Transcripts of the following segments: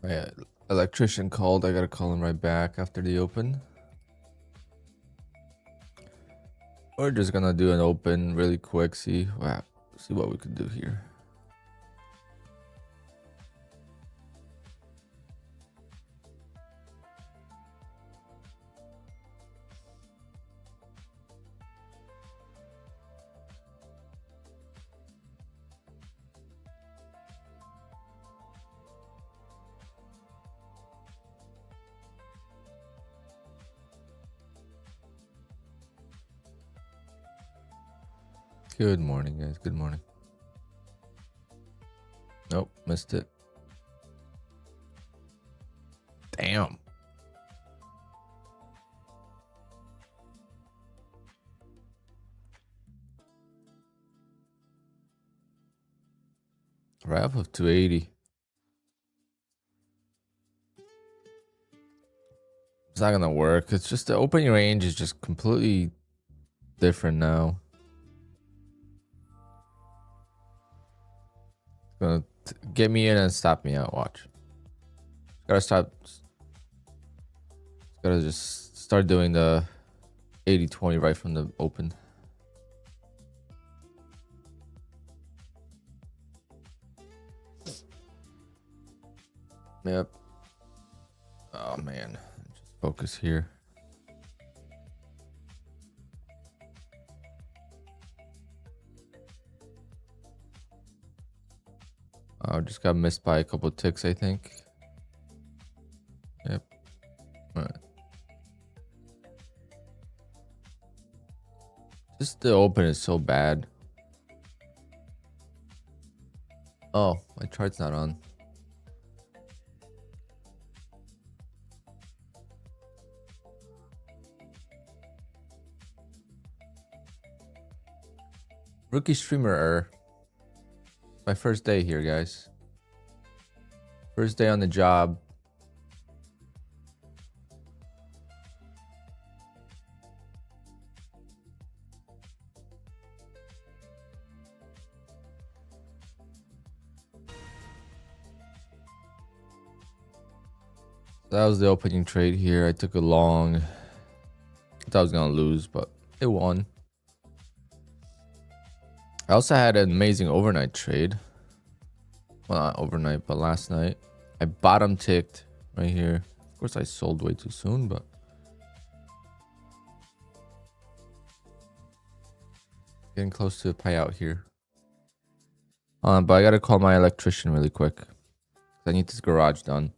My electrician called. I gotta call him right back after the open. We're just gonna do an open really quick. See what we can do here. Good morning, guys. Good morning. Nope, missed it. Damn. Wrap of 280. It's not gonna work. It's just the opening range is just completely different now. It's gonna get me in and stop me out. Watch. Gotta stop. Gotta just start doing the 80-20 right from the open. Yep. Oh man. Just focus here. I just got missed by a couple ticks, I think. Yep. All right. Just the open is so bad. Oh, my chart's not on. Rookie streamer error. My first day here, guys. First day on the job. That was the opening trade here. I took a long. I thought I was gonna lose, but it won. I also had an amazing overnight trade. Well, not overnight, but last night. I bottom ticked right here. Of course, I sold way too soon, but getting close to a payout here. But I gotta call my electrician really quick. I need this garage done.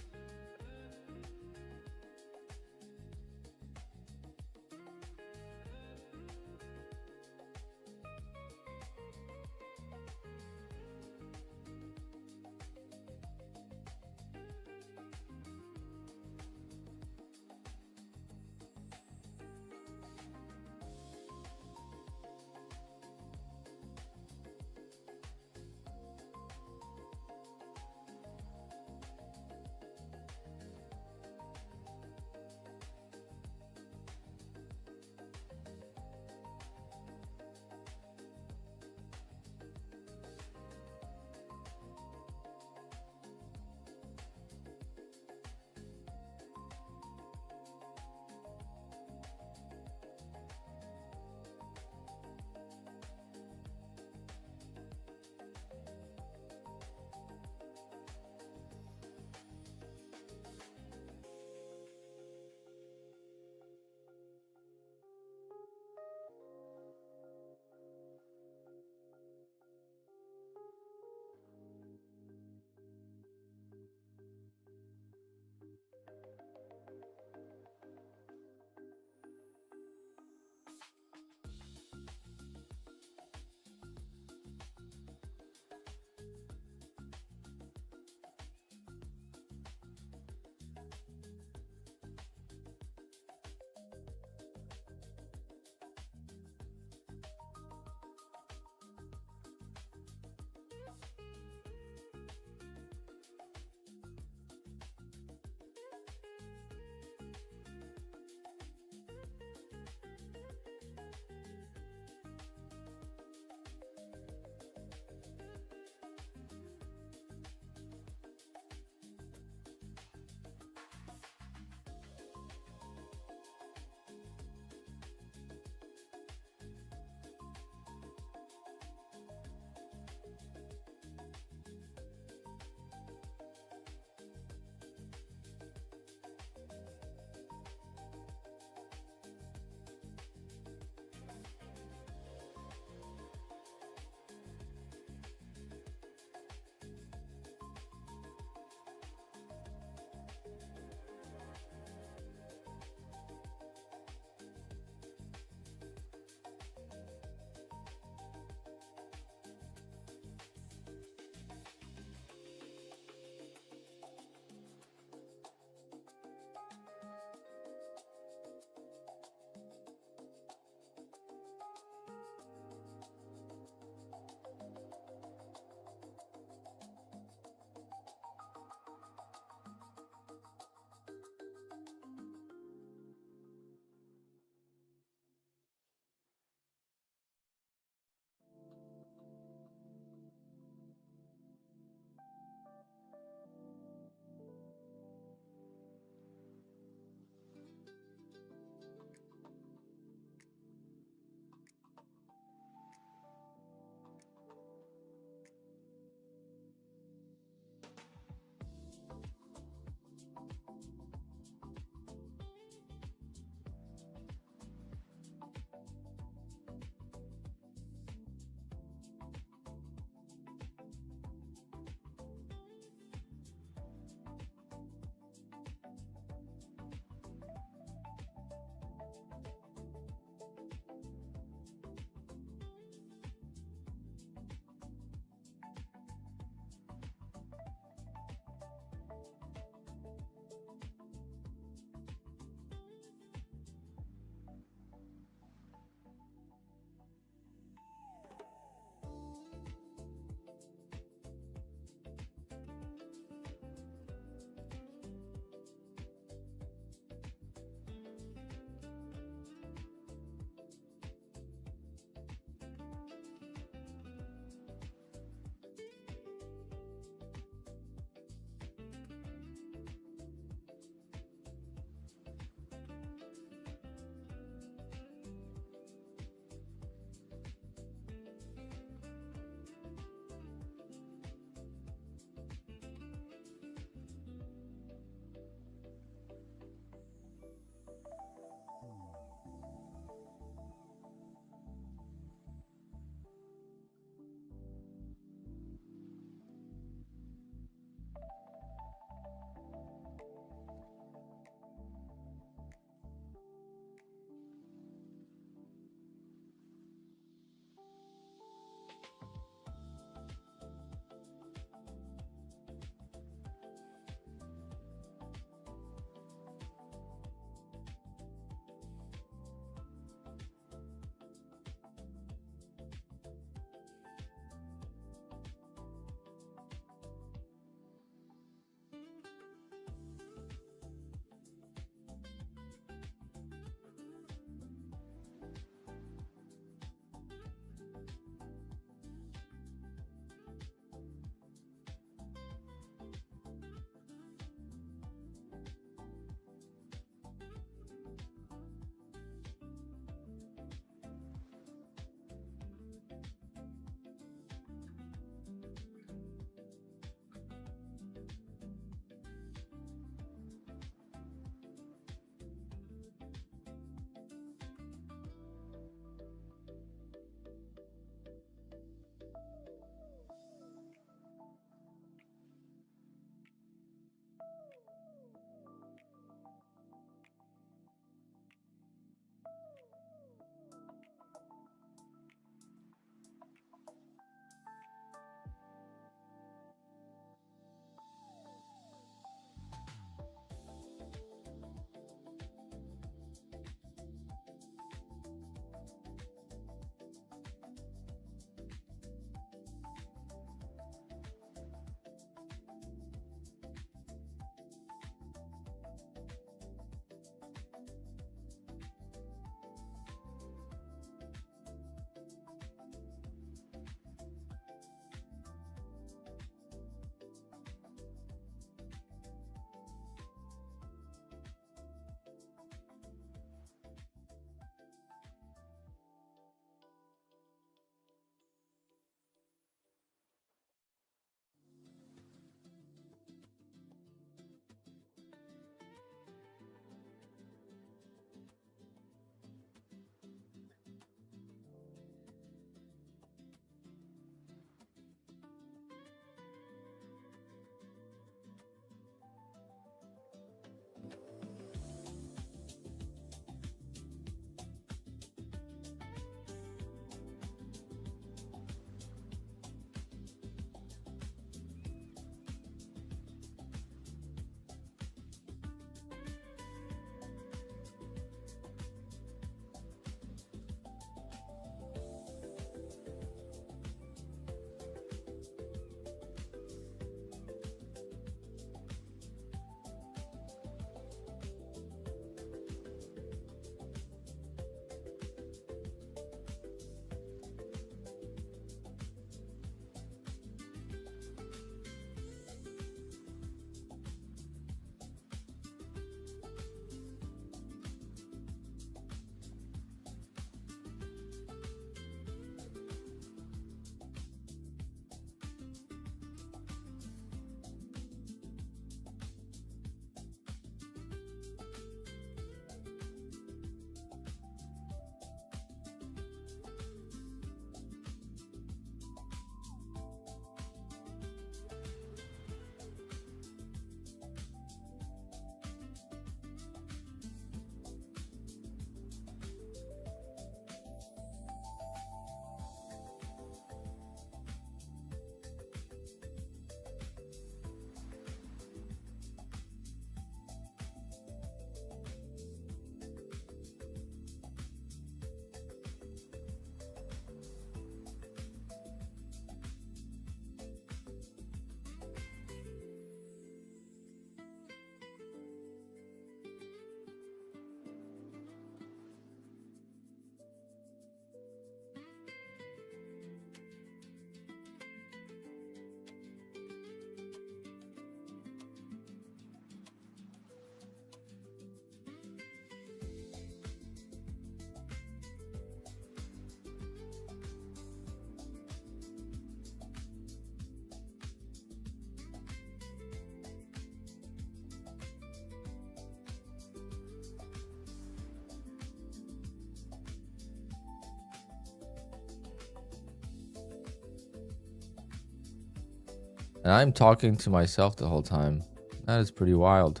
And I'm talking to myself the whole time. That is pretty wild.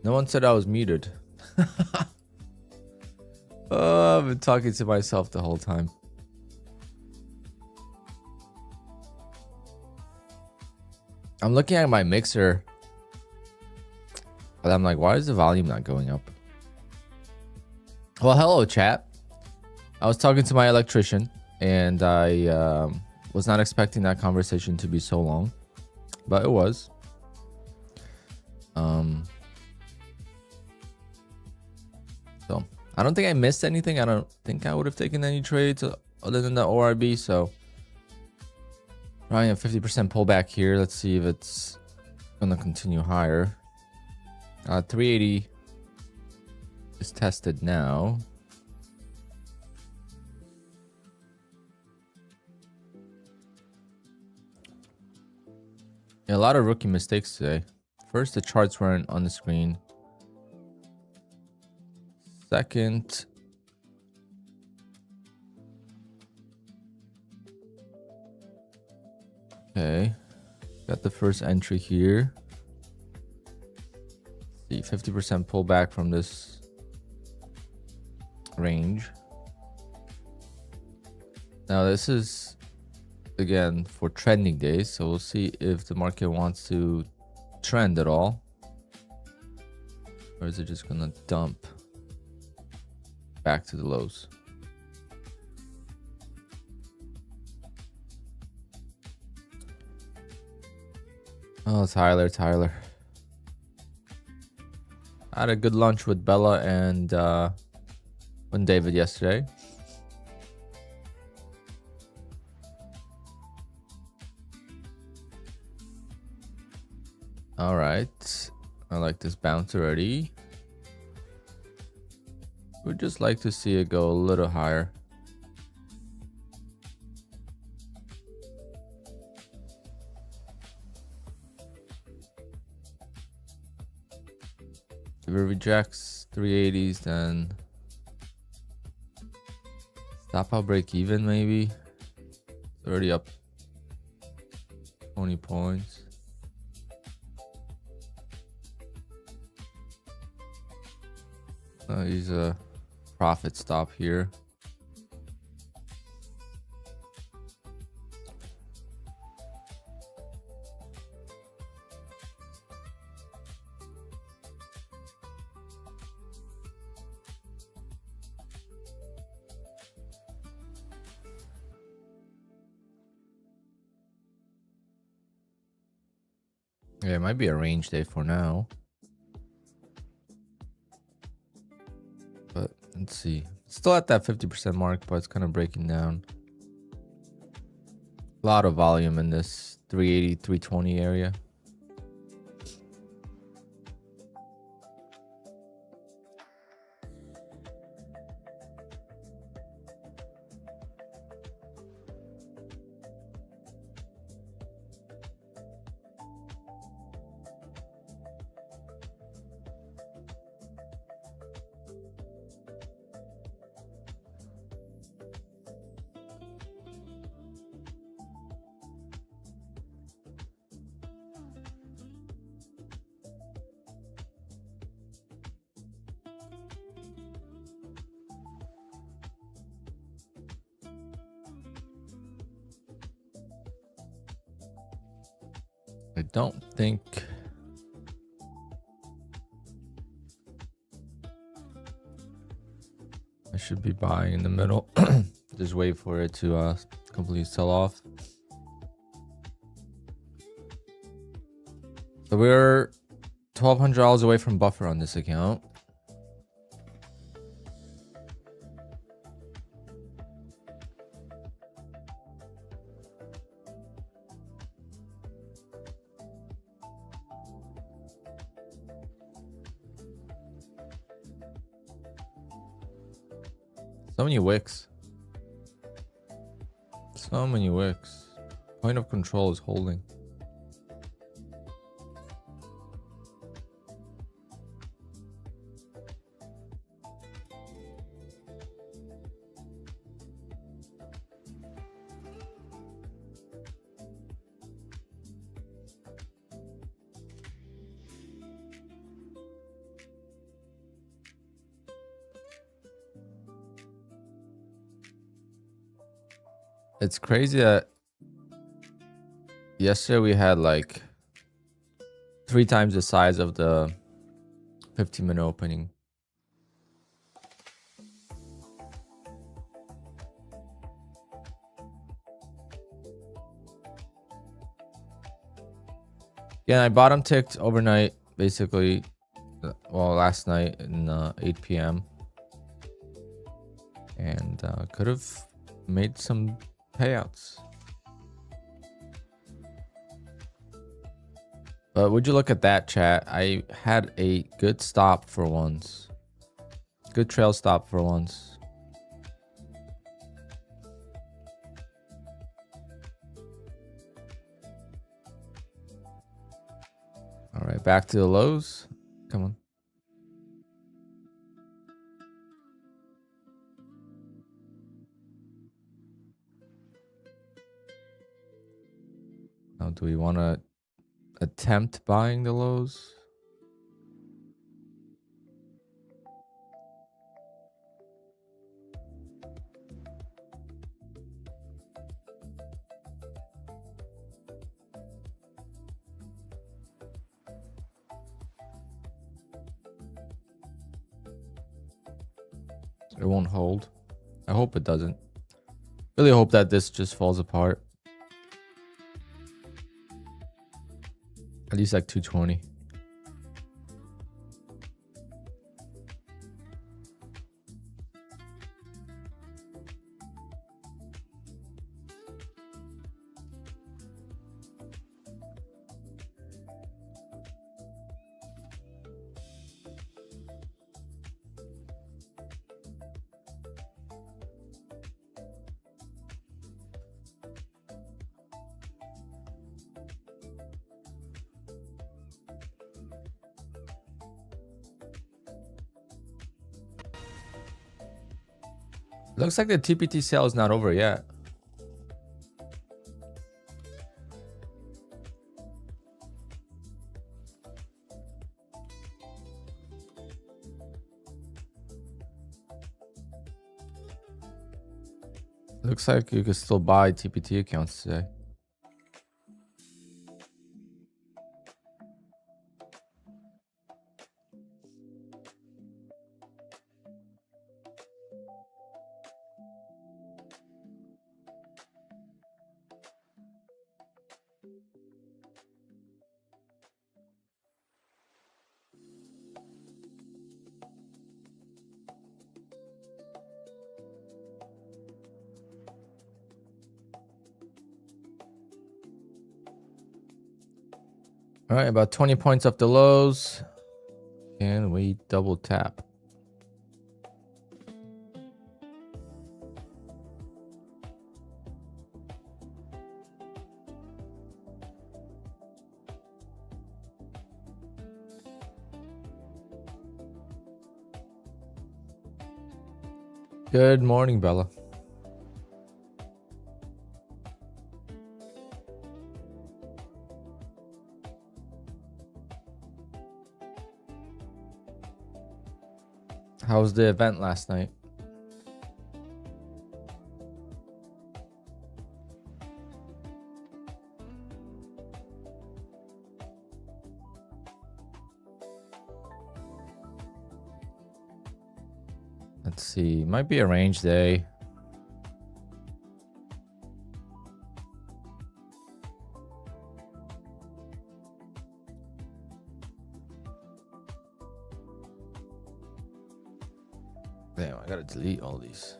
No one said I was muted. Oh, I've been talking to myself the whole time. I'm looking at my mixer. And I'm like, why is the volume not going up? Well, hello, chat. I was talking to my electrician, and I was not expecting that conversation to be so long, but it was. So I don't think I missed anything. I don't think I would have taken any trades other than the ORB. So probably a 50% pullback here. Let's see if it's gonna continue higher. 380 is tested now. Yeah, a lot of rookie mistakes today. First, the charts weren't on the screen. Second, okay, got the first entry here. See, 50% pullback from this range. Now this is again for trending days, so we'll see if the market wants to trend at all, or is it just gonna dump back to the lows? Oh, Tyler. I had a good lunch with Bella and David yesterday. All right, I like this bounce already. Would just like to see it go a little higher. If it rejects 380s, then stop out, break even maybe. It's already up 20 points. Use a profit stop here. Yeah, it might be a range day for now. But let's see. It's still at that 50% mark, but it's kind of breaking down. A lot of volume in this 380, 320 area. I don't think I should be buying in the middle. Just wait for it to completely sell off. So we're $1,200 away from buffer on this account. So many wicks. So many wicks. Point of control is holding. It's crazy that yesterday we had like 3 times the size of the 15-minute opening. Yeah, I bottom ticked overnight, basically. Well, last night in 8 p.m. and could have made some payouts. But would you look at that, chat? I had a good stop for once. Good trail stop for once. All right, back to the lows. Come on. Now, do we want to attempt buying the lows? It won't hold. I hope it doesn't. Really hope that this just falls apart. At least like 220. Looks like the TPT sale is not over yet. Looks like you can still buy TPT accounts today. All right, about 20 points off the lows. Can we double tap? Good morning, Bella. How was the event last night? Let's see. Might be a range day. Damn, I gotta delete all these.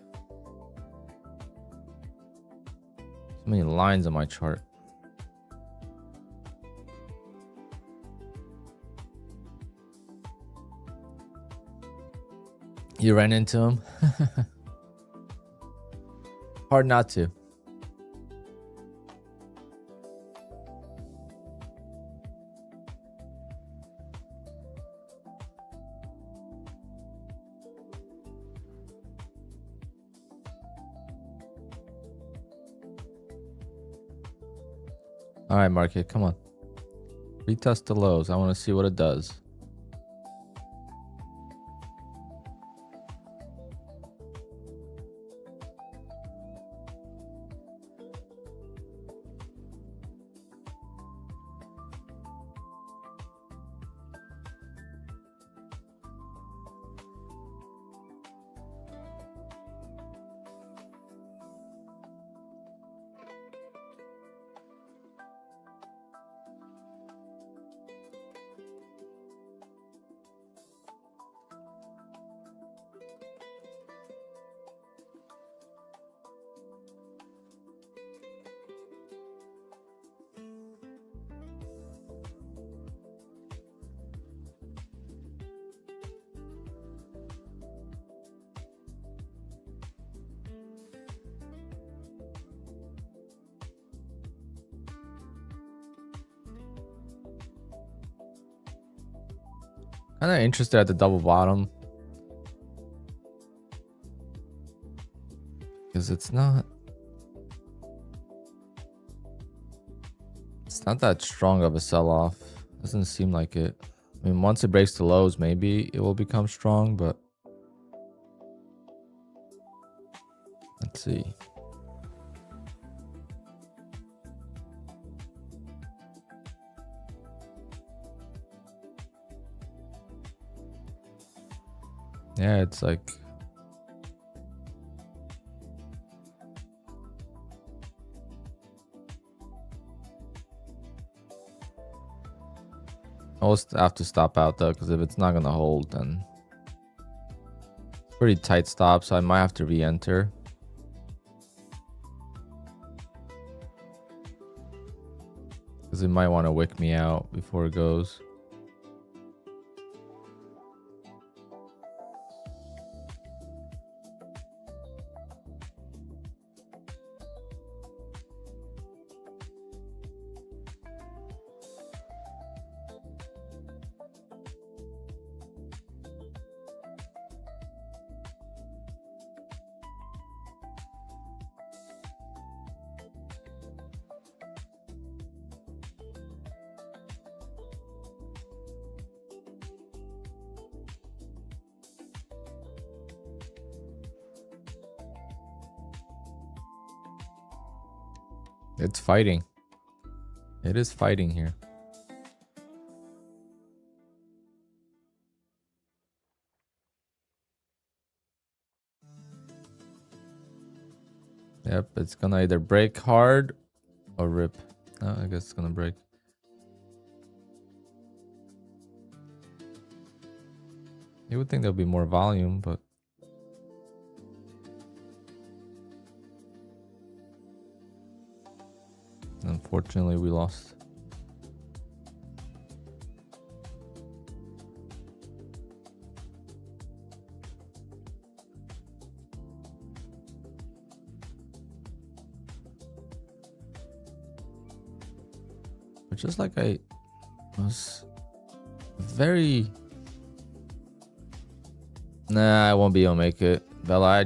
So many lines on my chart. You ran into him? Hard not to. All right, market, come on. Retest the lows. I want to see what it does. Kind of interested at the double bottom. Because it's not that strong of a sell-off. Doesn't seem like it. I mean, once it breaks the lows, maybe it will become strong, but let's see. Yeah, it's like I'll have to stop out though, because if it's not gonna hold, then it's pretty tight stop, so I might have to re-enter. Because it might want to wick me out before it goes. It's fighting. It is fighting here. Yep, it's gonna either break hard or rip. Oh, I guess it's gonna break. You would think there'll be more volume, but unfortunately we lost. But just like I was very... Nah, I won't be able to make it. Bella,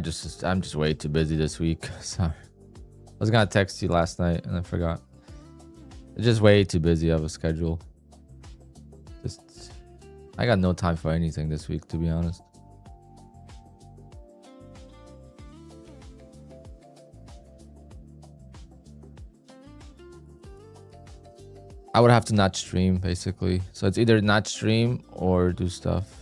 I'm just way too busy this week. Sorry. I was gonna text you last night and I forgot. It's just way too busy of a schedule. I got no time for anything this week, to be honest. I would have to not stream, basically. So it's either not stream or do stuff.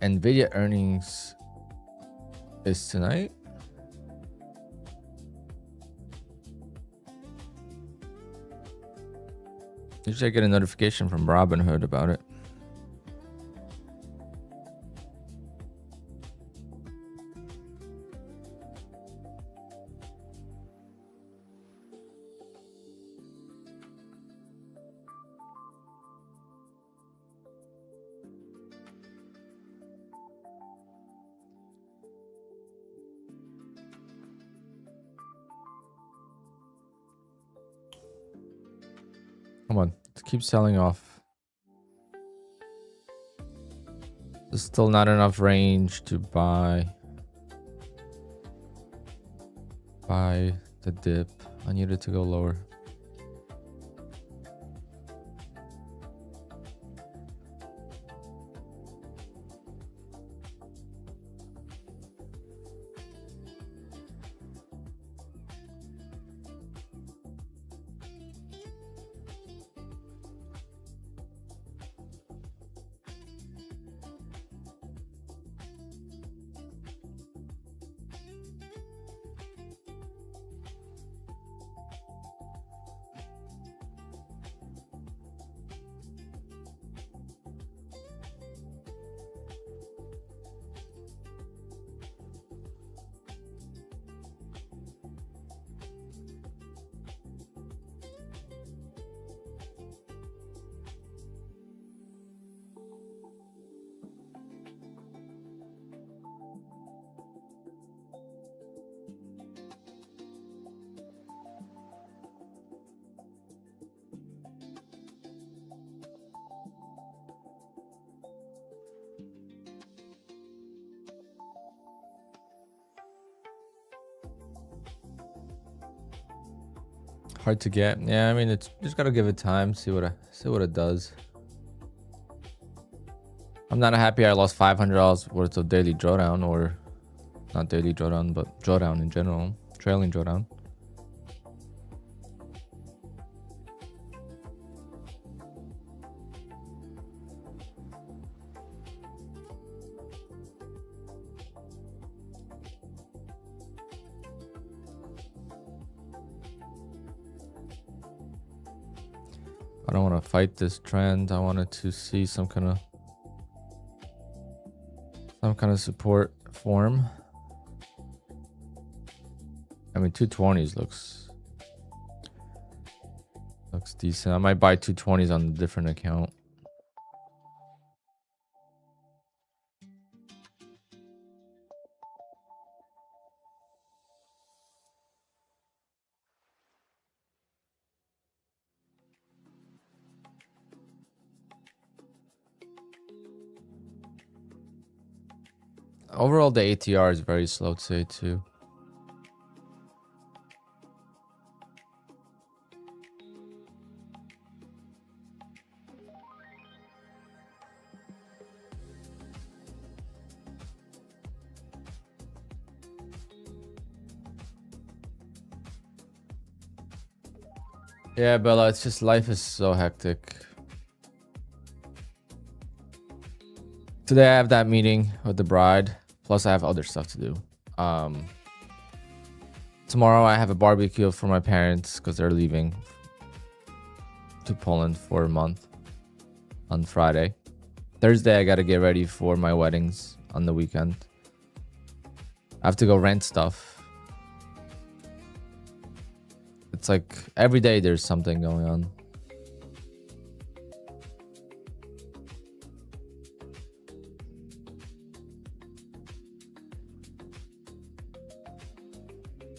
Nvidia earnings is tonight. Usually I get a notification from Robinhood about it. keep selling off. There's still not enough range to buy the dip. I need it to go lower. Hard to get. Yeah, I mean, it's just gotta give it time. See what it does. I'm not happy I lost $500 worth of daily drawdown, or not daily drawdown, but drawdown in general, trailing drawdown. I don't want to fight this trend. I wanted to see some kind of support form. I mean, 220s looks decent. I might buy 220s on a different account. Overall, the ATR is very slow today too. Yeah, Bella, it's just life is so hectic. Today I have that meeting with the bride, plus I have other stuff to do. Tomorrow I have a barbecue for my parents because they're leaving to Poland for a month on Friday. Thursday I gotta get ready for my weddings on the weekend. I have to go rent stuff. It's like every day there's something going on.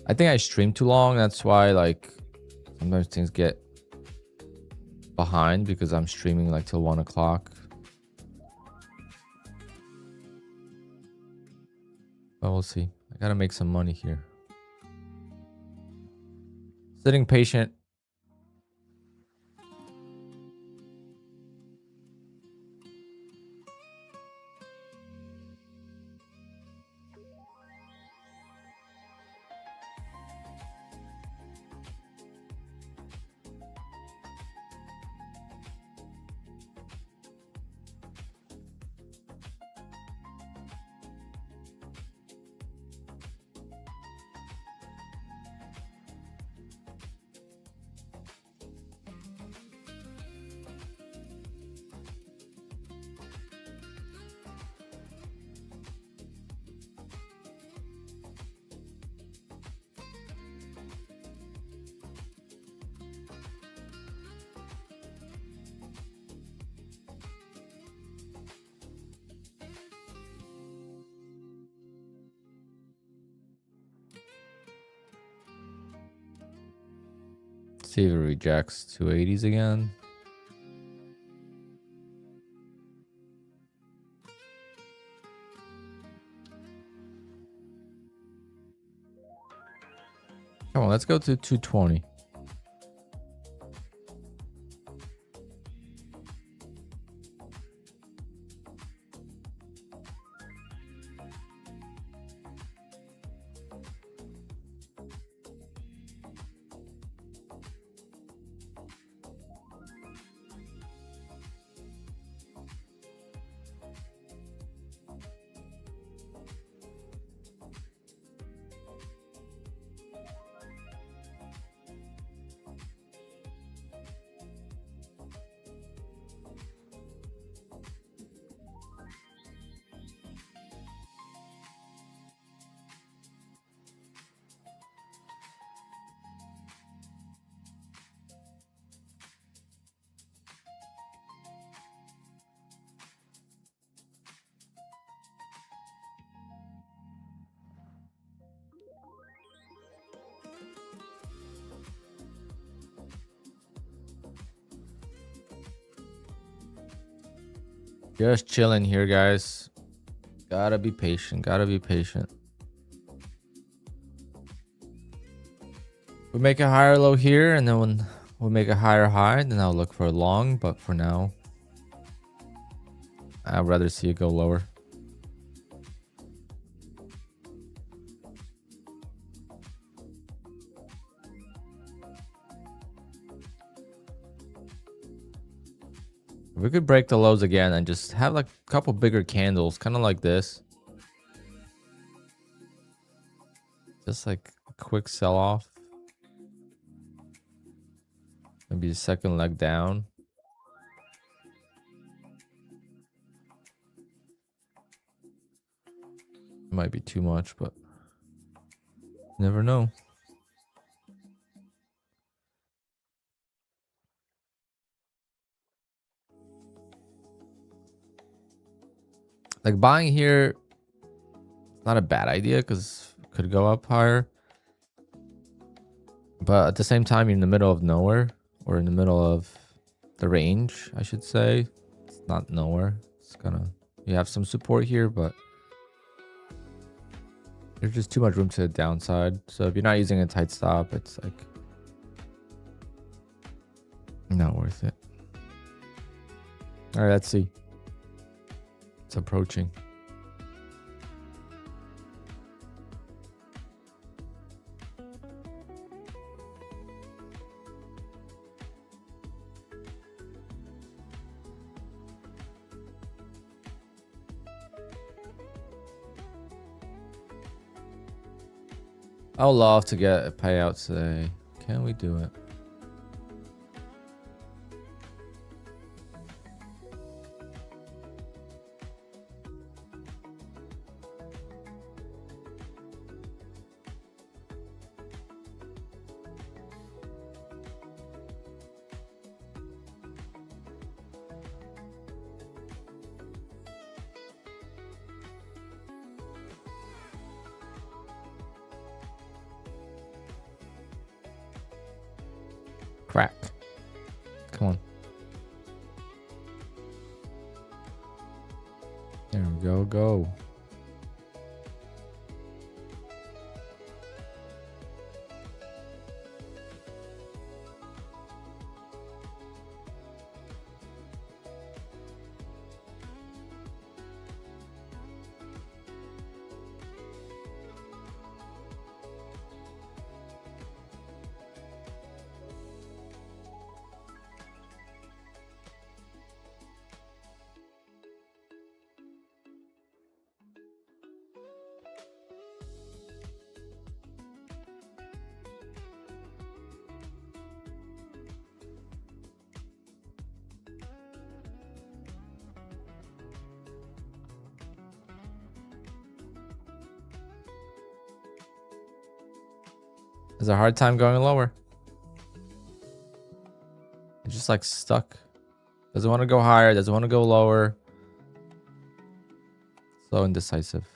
I think I stream too long. That's why, like, sometimes things get behind because I'm streaming like till 1 o'clock. But we'll see. I gotta make some money here. Sitting patient. See if it rejects 280s again. Come on, let's go to 220. Just chilling here, guys. Gotta be patient. Gotta be patient. We make a higher low here, and then when we make a higher high, then I'll look for a long. But for now, I'd rather see it go lower. We could break the lows again and just have like a couple bigger candles, kind of like this. Just like a quick sell off. Maybe the second leg down. Might be too much, but never know. Like buying here, not a bad idea because it could go up higher. But at the same time, you're in the middle of nowhere, or in the middle of the range, I should say. It's not nowhere. It's gonna, you have some support here, but there's just too much room to the downside. So if you're not using a tight stop, it's like not worth it. All right, let's see. It's approaching. I would love to get a payout today. Can we do it? Crack. Come on. There we go. Go. There's a hard time going lower. It's just like stuck. Doesn't want to go higher, doesn't want to go lower. So indecisive.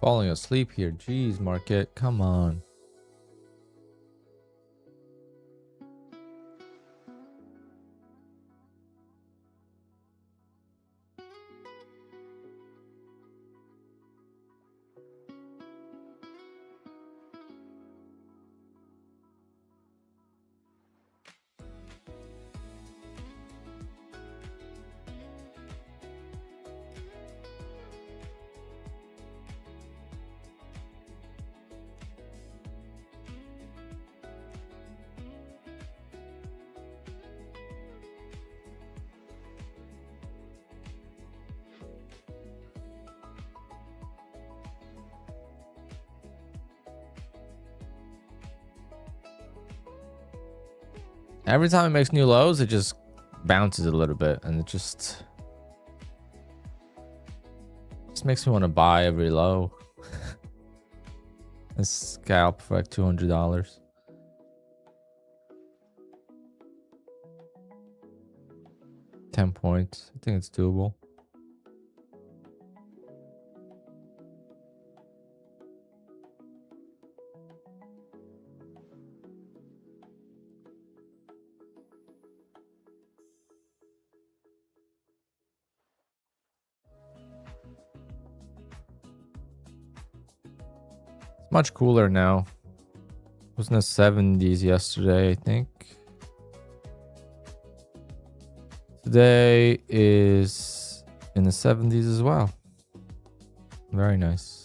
Falling asleep here. Jeez, market. Come on. Every time it makes new lows, it just bounces a little bit, and it just makes me want to buy every low. And scalp for like $200. $10. I think it's doable. Much cooler now. It was in the 70s yesterday, I think. Today is in the 70s as well. Very nice.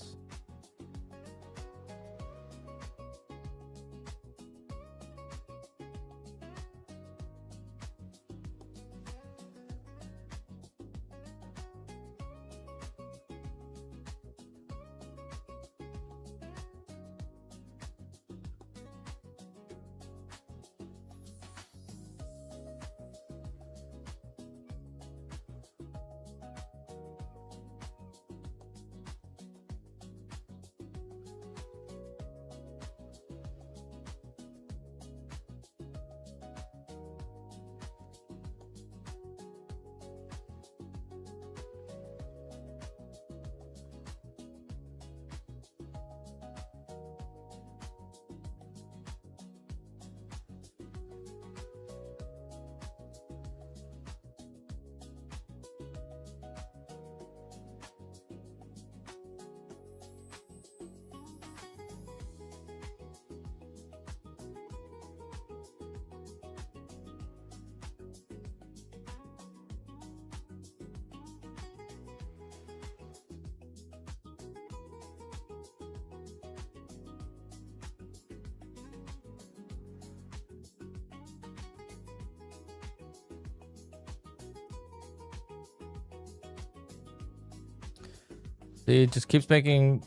See, it just keeps making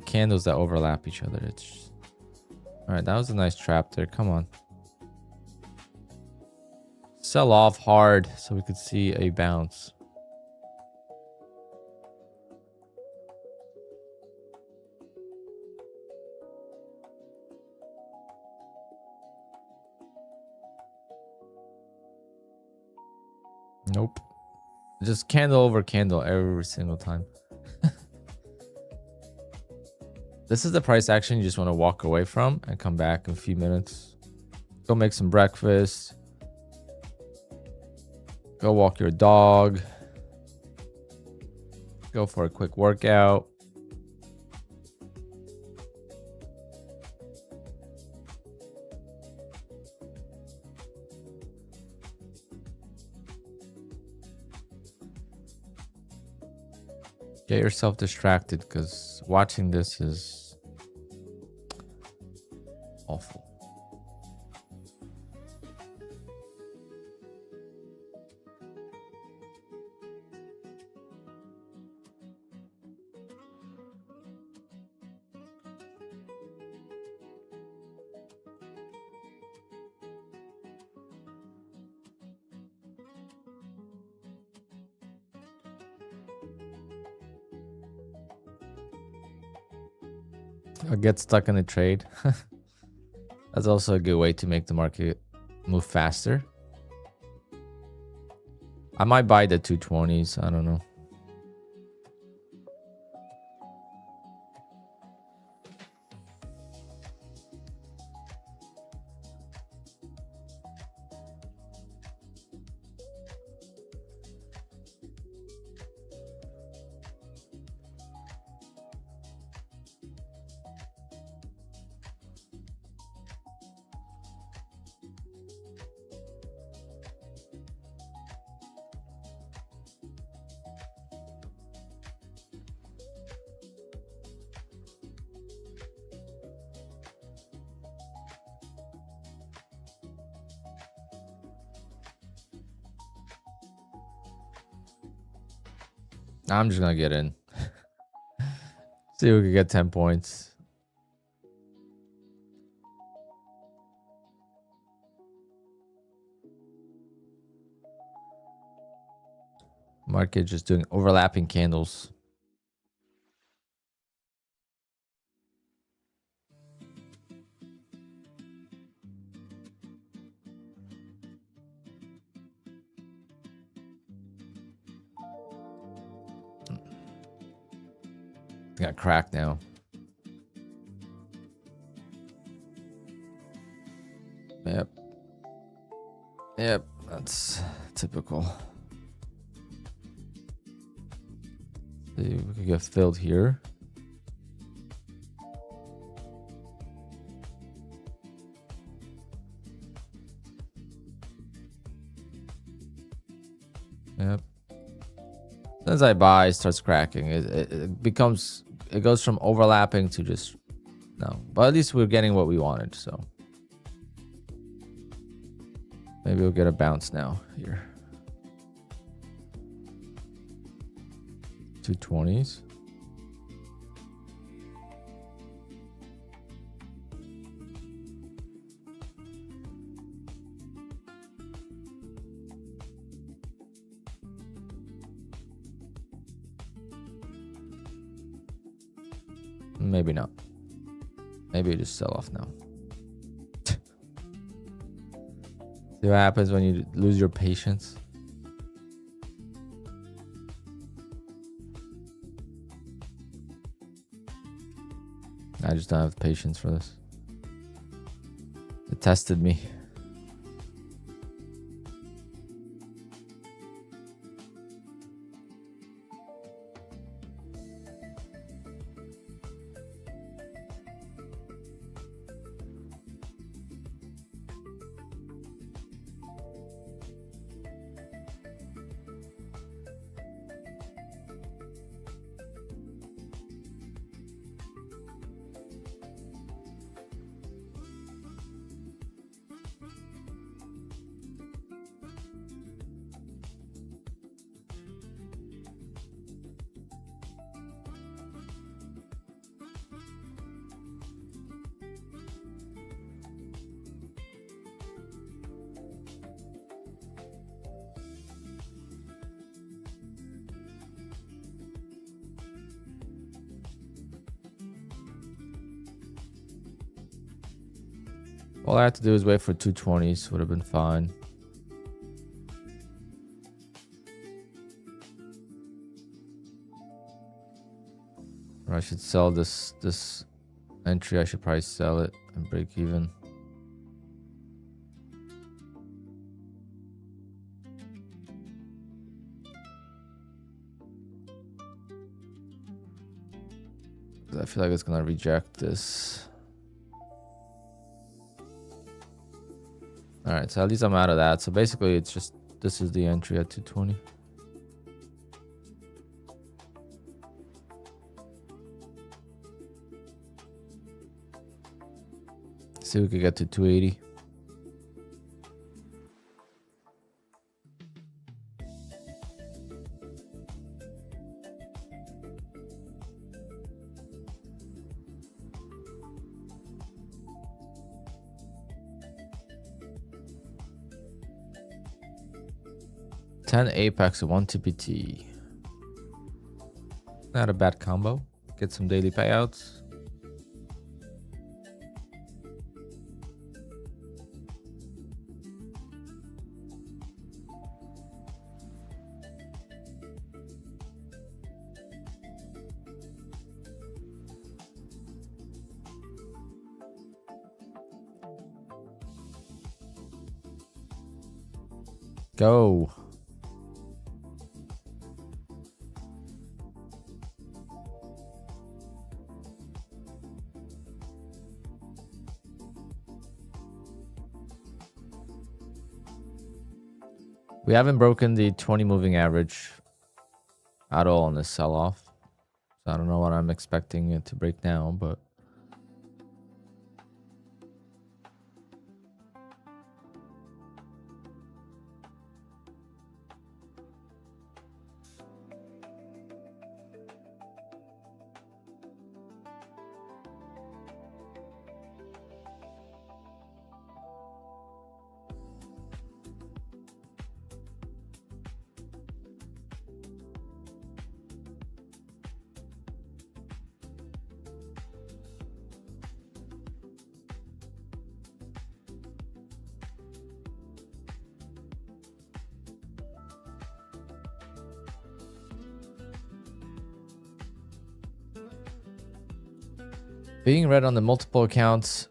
candles that overlap each other. It's all right. That was a nice trap there. Come on, sell off hard so we could see a bounce. Nope. Just candle over candle every single time. This is the price action you just want to walk away from and come back in a few minutes. Go make some breakfast. Go walk your dog. Go for a quick workout. Get yourself distracted because watching this is awful. Or get stuck in a trade. That's also a good way to make the market move faster. I might buy the 220s. I don't know. I'm just gonna get in. See if we can get 10 points. Market just doing overlapping candles. Got cracked now. Yep. Yep, that's typical. See, we could get filled here. Yep. As I buy, it starts cracking. It becomes, it goes from overlapping to just no. But at least we're getting what we wanted, so maybe we'll get a bounce now here. 220s. Maybe not. Maybe you just sell off now. See what happens when you lose your patience? I just don't have patience for this. It tested me. All I had to do is wait for 220s. Would have been fine. Or I should sell this entry. I should probably sell it and break even. I feel like it's gonna reject this. All right, so at least I'm out of that. So basically, it's just this is the entry at 220. See if we could get to 280. Ten Apex, 1 TPT. Not a bad combo. Get some daily payouts. Go. We haven't broken the 20 moving average at all on this sell-off. So I don't know what I'm expecting it to break now, but being red on the multiple accounts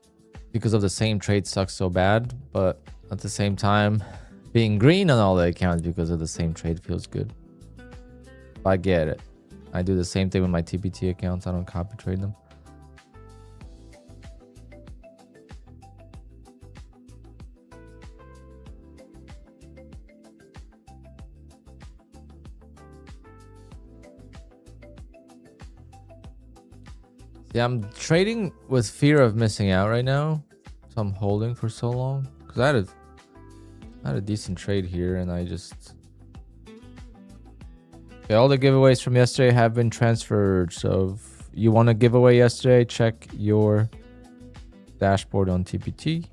because of the same trade sucks so bad, but at the same time, being green on all the accounts because of the same trade feels good. I get it. I do the same thing with my TPT accounts. I don't copy trade them. Yeah, I'm trading with fear of missing out right now, so I'm holding for so long because I had a decent trade here, and I just okay. All the giveaways from yesterday have been transferred. So if you want a giveaway yesterday, check your dashboard on TPT.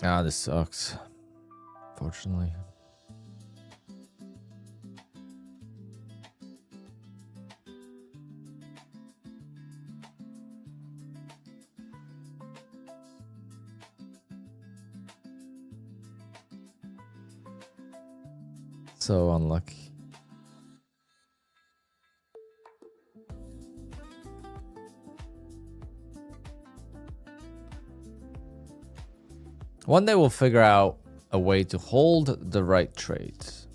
Ah, this sucks. Fortunately. So unlucky. One day we'll figure out a way to hold the right trades.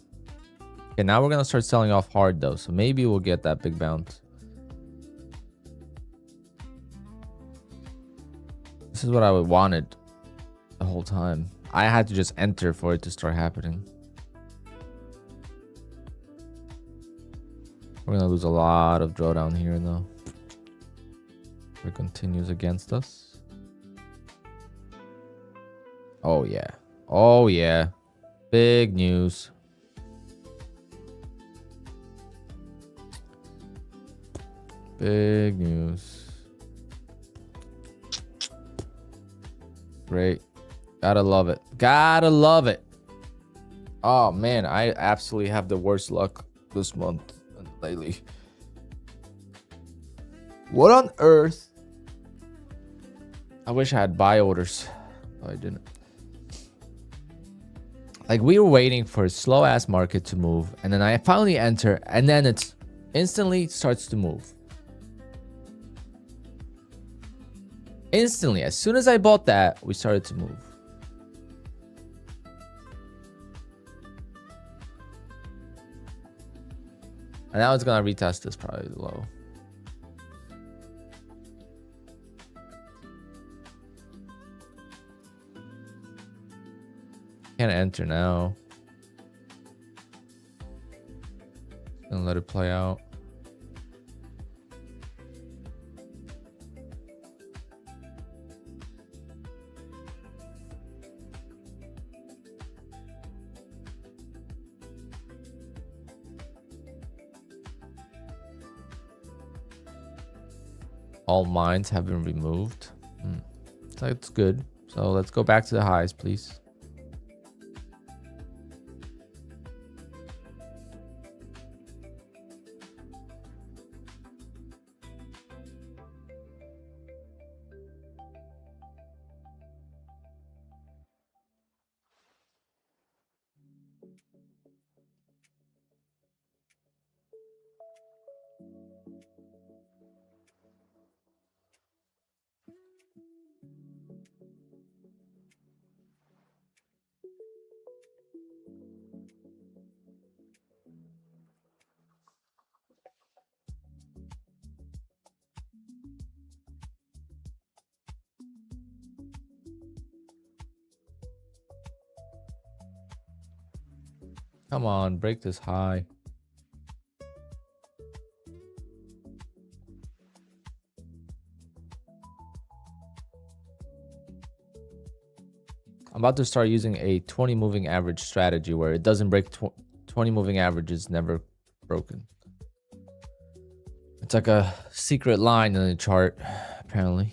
Okay, now we're going to start selling off hard though. So maybe we'll get that big bounce. This is what I wanted the whole time. I had to just enter for it to start happening. We're going to lose a lot of drawdown here though. It continues against us. Oh yeah. Oh yeah. Big news. Big news. Great. Gotta love it. Gotta love it. Oh man, I absolutely have the worst luck this month and lately. What on earth? I wish I had buy orders. Oh, I didn't. Like, we were waiting for a slow ass market to move, and then I finally enter, and then it instantly starts to move. Instantly, as soon as I bought that, we started to move. And now it's gonna retest this probably low. Can't enter now. Gonna let it play out. All mines have been removed. So it's good. So let's go back to the highs, please. Come on, break this high. I'm about to start using a 20 moving average strategy where it doesn't break 20 moving average is never broken. It's like a secret line in the chart, apparently.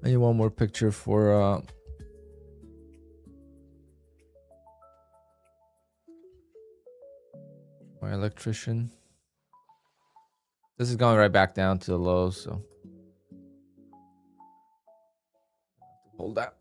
I need one more picture for my electrician. This is going right back down to the lows, so hold that.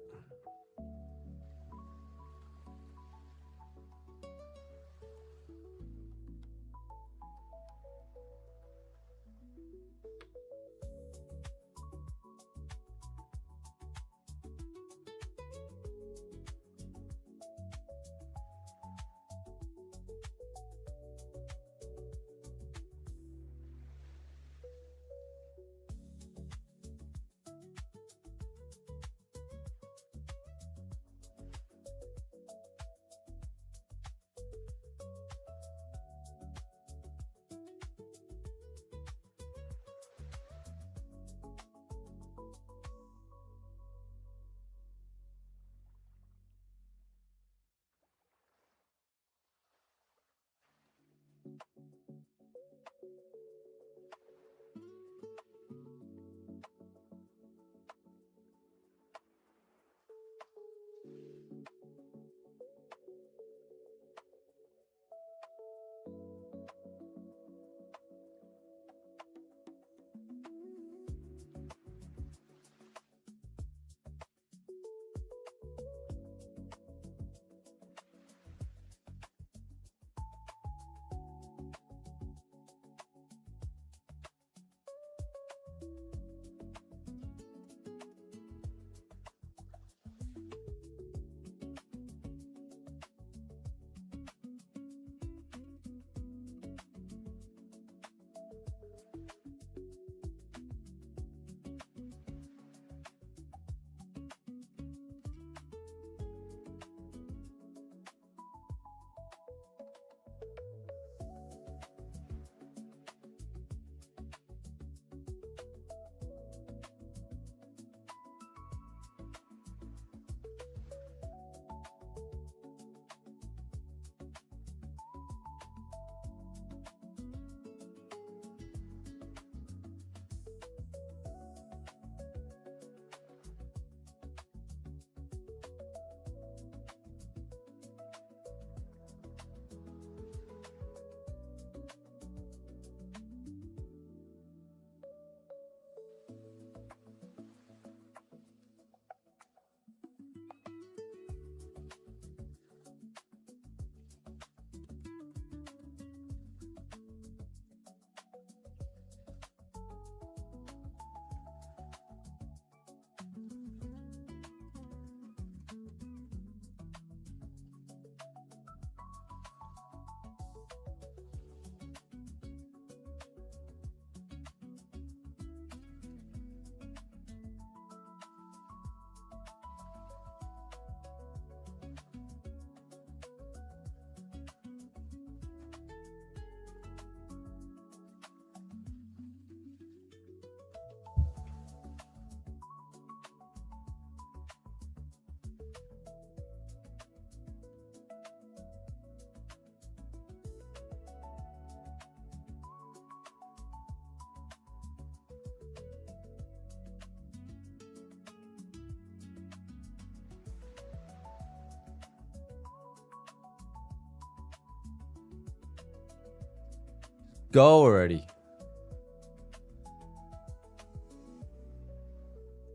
go already.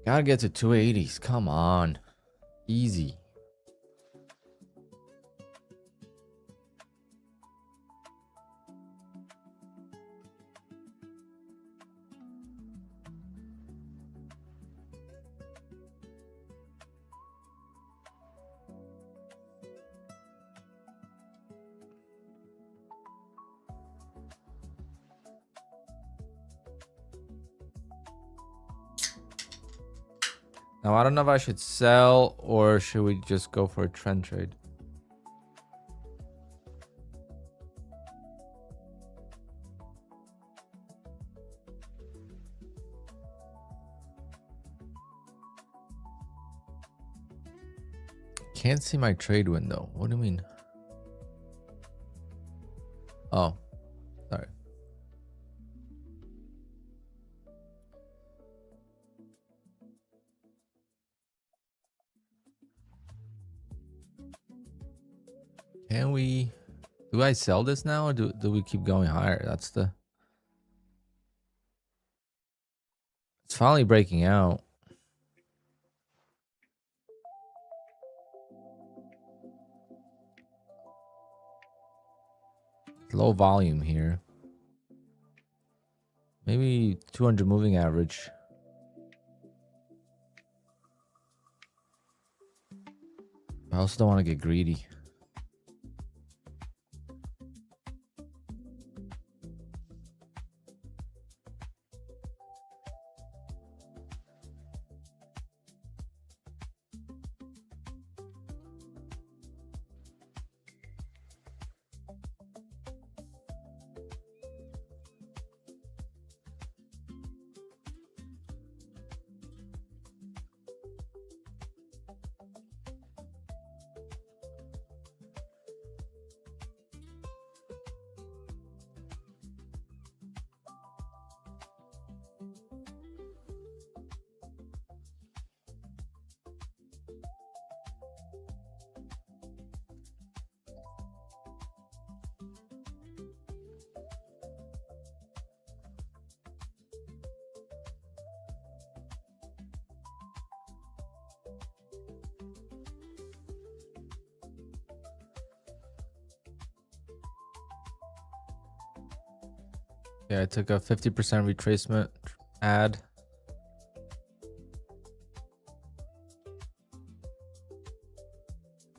Gotta get to 280s. Come on. Easy. Now, I don't know if I should sell or should we just go for a trend trade? Can't see my trade window. What do you mean? Oh, sorry. Can we... Do I sell this now or do we keep going higher? That's the... It's finally breaking out. Low volume here. Maybe 200 moving average. I also don't want to get greedy. Yeah, I took a 50% retracement ad.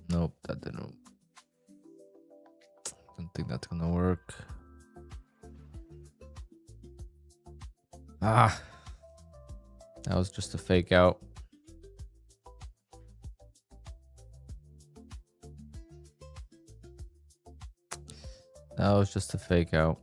Nope, that didn't. Don't think that's gonna work. Ah, that was just a fake out. That was just a fake out.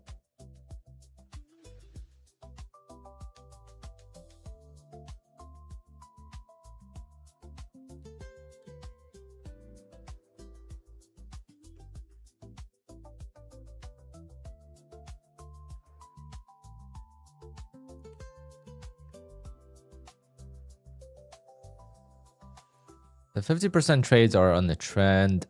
The 50% trades are on the trend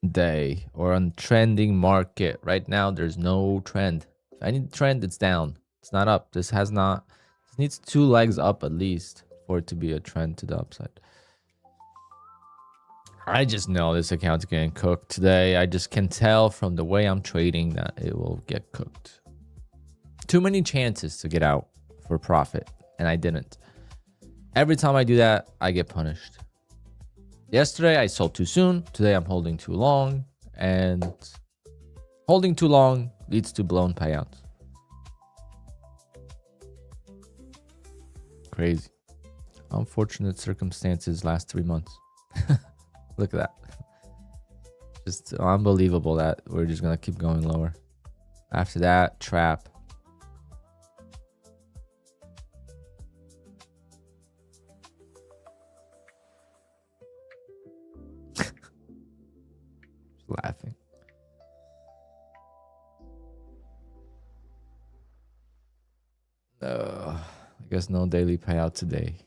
day or on trending market. Right now, there's no trend. If I need trend, it's down. It's not up. This has not. This needs 2 legs up at least for it to be a trend to the upside. I just know this account's getting cooked today. I just can tell from the way I'm trading that it will get cooked. Too many chances to get out for profit, and I didn't. Every time I do that, I get punished. Yesterday, I sold too soon. Today, I'm holding too long. And holding too long leads to blown payouts. Crazy. Unfortunate circumstances last 3 months. Look at that. Just unbelievable that we're just going to keep going lower. After that, trap. Laughing. I guess no daily payout today.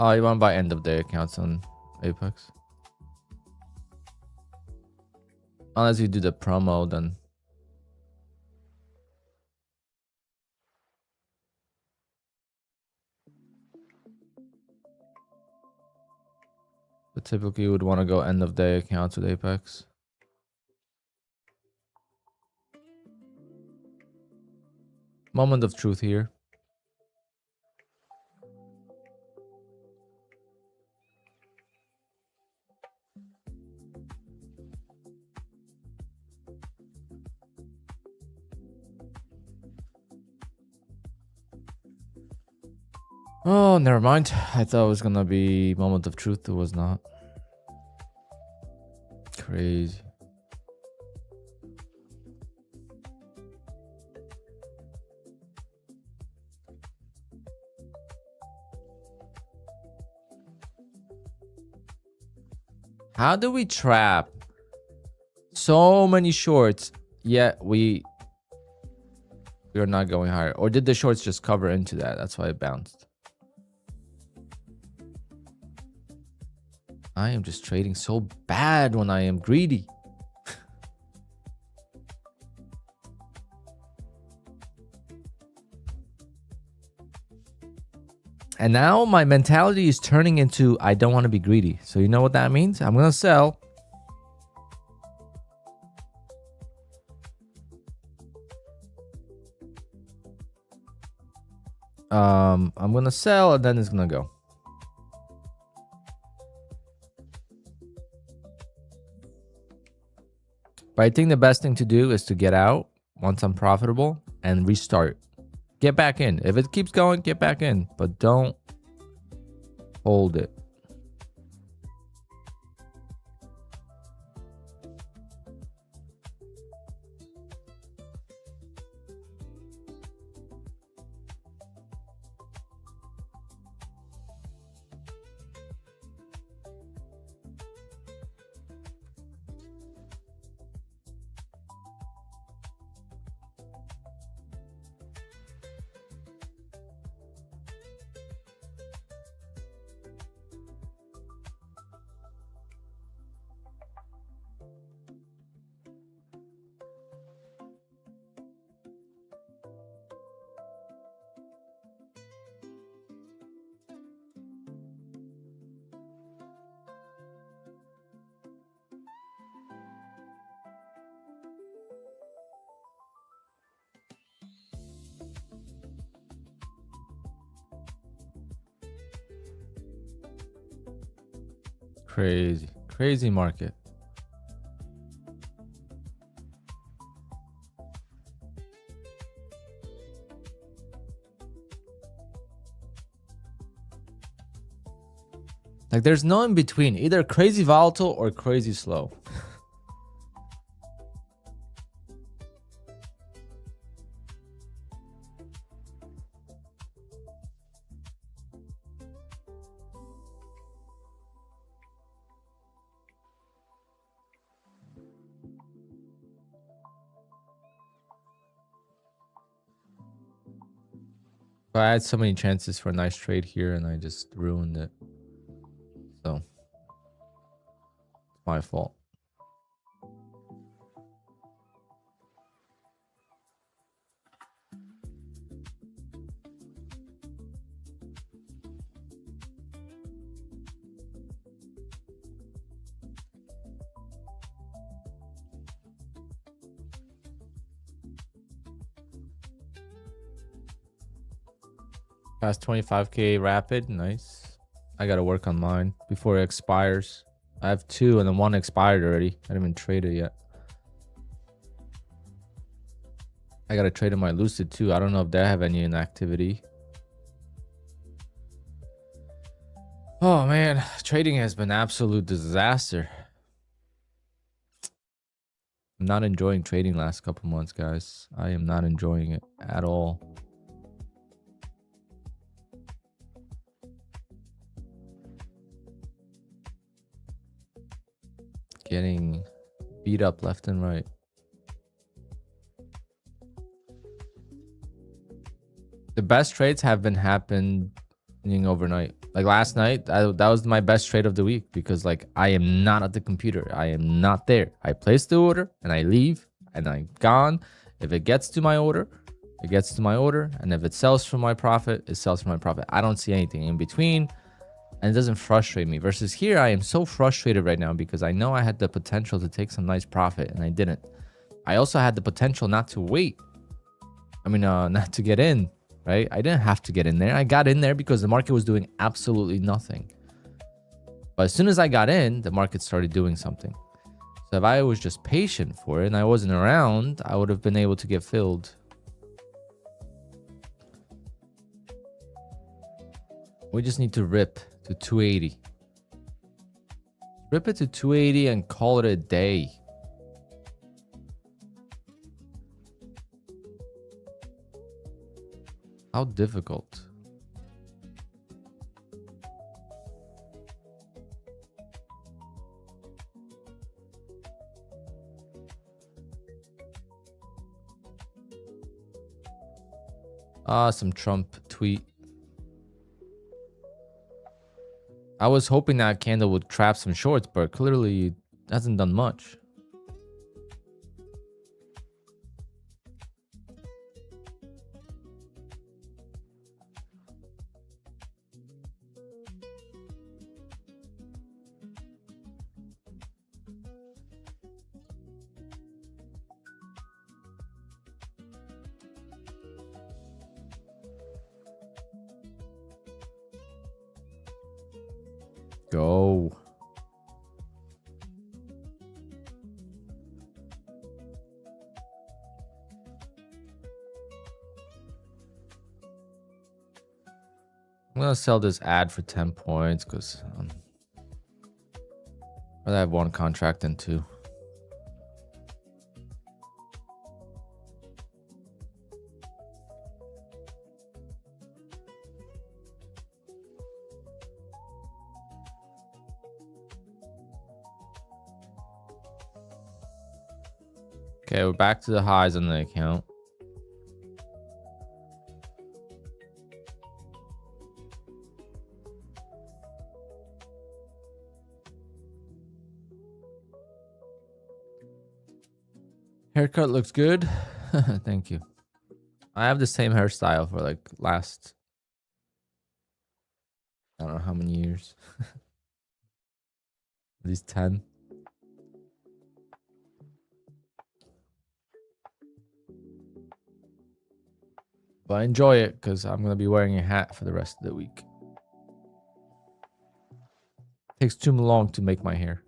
Oh, you want to buy end of day accounts on Apex? Unless you do the promo, then. But typically you would want to go end of day accounts with Apex. Moment of truth here. Oh, never mind. I thought it was gonna be moment of truth. It was not. Crazy. How do we trap so many shorts yet we are not going higher? Or did the shorts just cover into that? That's why it bounced. I am just trading so bad when I am greedy. And now my mentality is turning into I don't want to be greedy. So you know what that means? I'm going to sell. I'm going to sell and then it's going to go. But I think the best thing to do is to get out once I'm profitable and restart. Get back in. If it keeps going, get back in. But don't hold it. Crazy market. Like there's no in between, either crazy volatile or crazy slow. But I had so many chances for a nice trade here and I just ruined it. So, it's my fault. Past 25k rapid, nice. I gotta work on mine before it expires. I have 2 and then 1 expired already. I didn't even trade it yet. I gotta trade in my Lucid too. I don't know if they have any inactivity. Oh man, trading has been absolute disaster. I'm not enjoying trading last couple months, guys. I am not enjoying it at all. Getting beat up left and right. The best trades have been happening overnight. Like last night, that was my best trade of the week because like I am not at the computer. I am not there. I place the order and I leave and I'm gone. If it gets to my order, it gets to my order. And if it sells for my profit, it sells for my profit. I don't see anything in between and it doesn't frustrate me. Versus here, I am so frustrated right now because I know I had the potential to take some nice profit and I didn't. I also had the potential not to wait. I mean, not to get in. Right? I didn't have to get in there. I got in there because the market was doing absolutely nothing. But as soon as I got in, the market started doing something. So if I was just patient for it and I wasn't around, I would have been able to get filled. We just need to rip to 280. Rip it to 280 and call it a day. How difficult? Some Trump tweet. I was hoping that candle would trap some shorts, but clearly it hasn't done much. Go. I'm gonna sell this ad for 10 points because I have one contract and two. Okay, we're back to the highs on the account. Haircut looks good. Thank you. I have the same hairstyle for like last, I don't know how many years. At least 10. But I enjoy it because I'm going to be wearing a hat for the rest of the week. Takes too long to make my hair.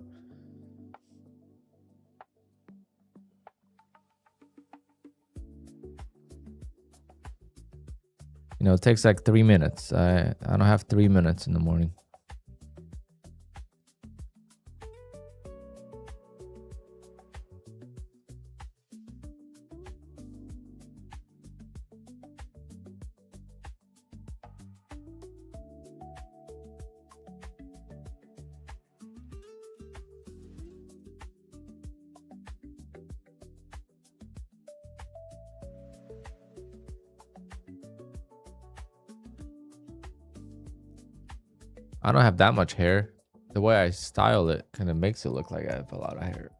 You know, it takes like 3 minutes. I don't have 3 minutes in the morning. I don't have that much hair. The way I style it kind of makes it look like I have a lot of hair.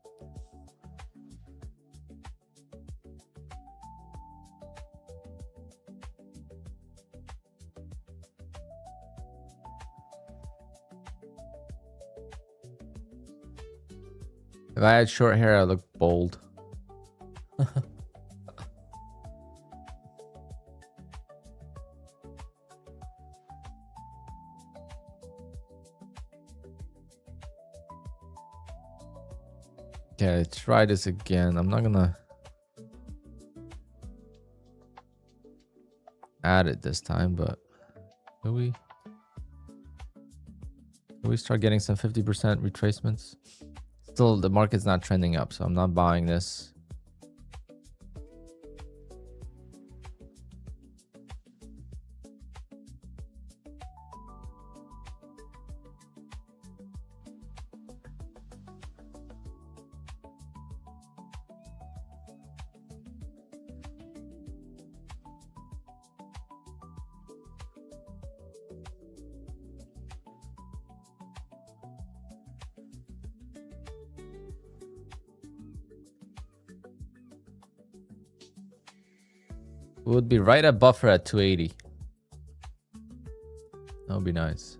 If I had short hair, I look bold. Okay, let's try this again. I'm not gonna add it this time, but will we start getting some 50% retracements? Still, the market's not trending up, so I'm not buying this. We would be right at buffer at 280. That would be nice.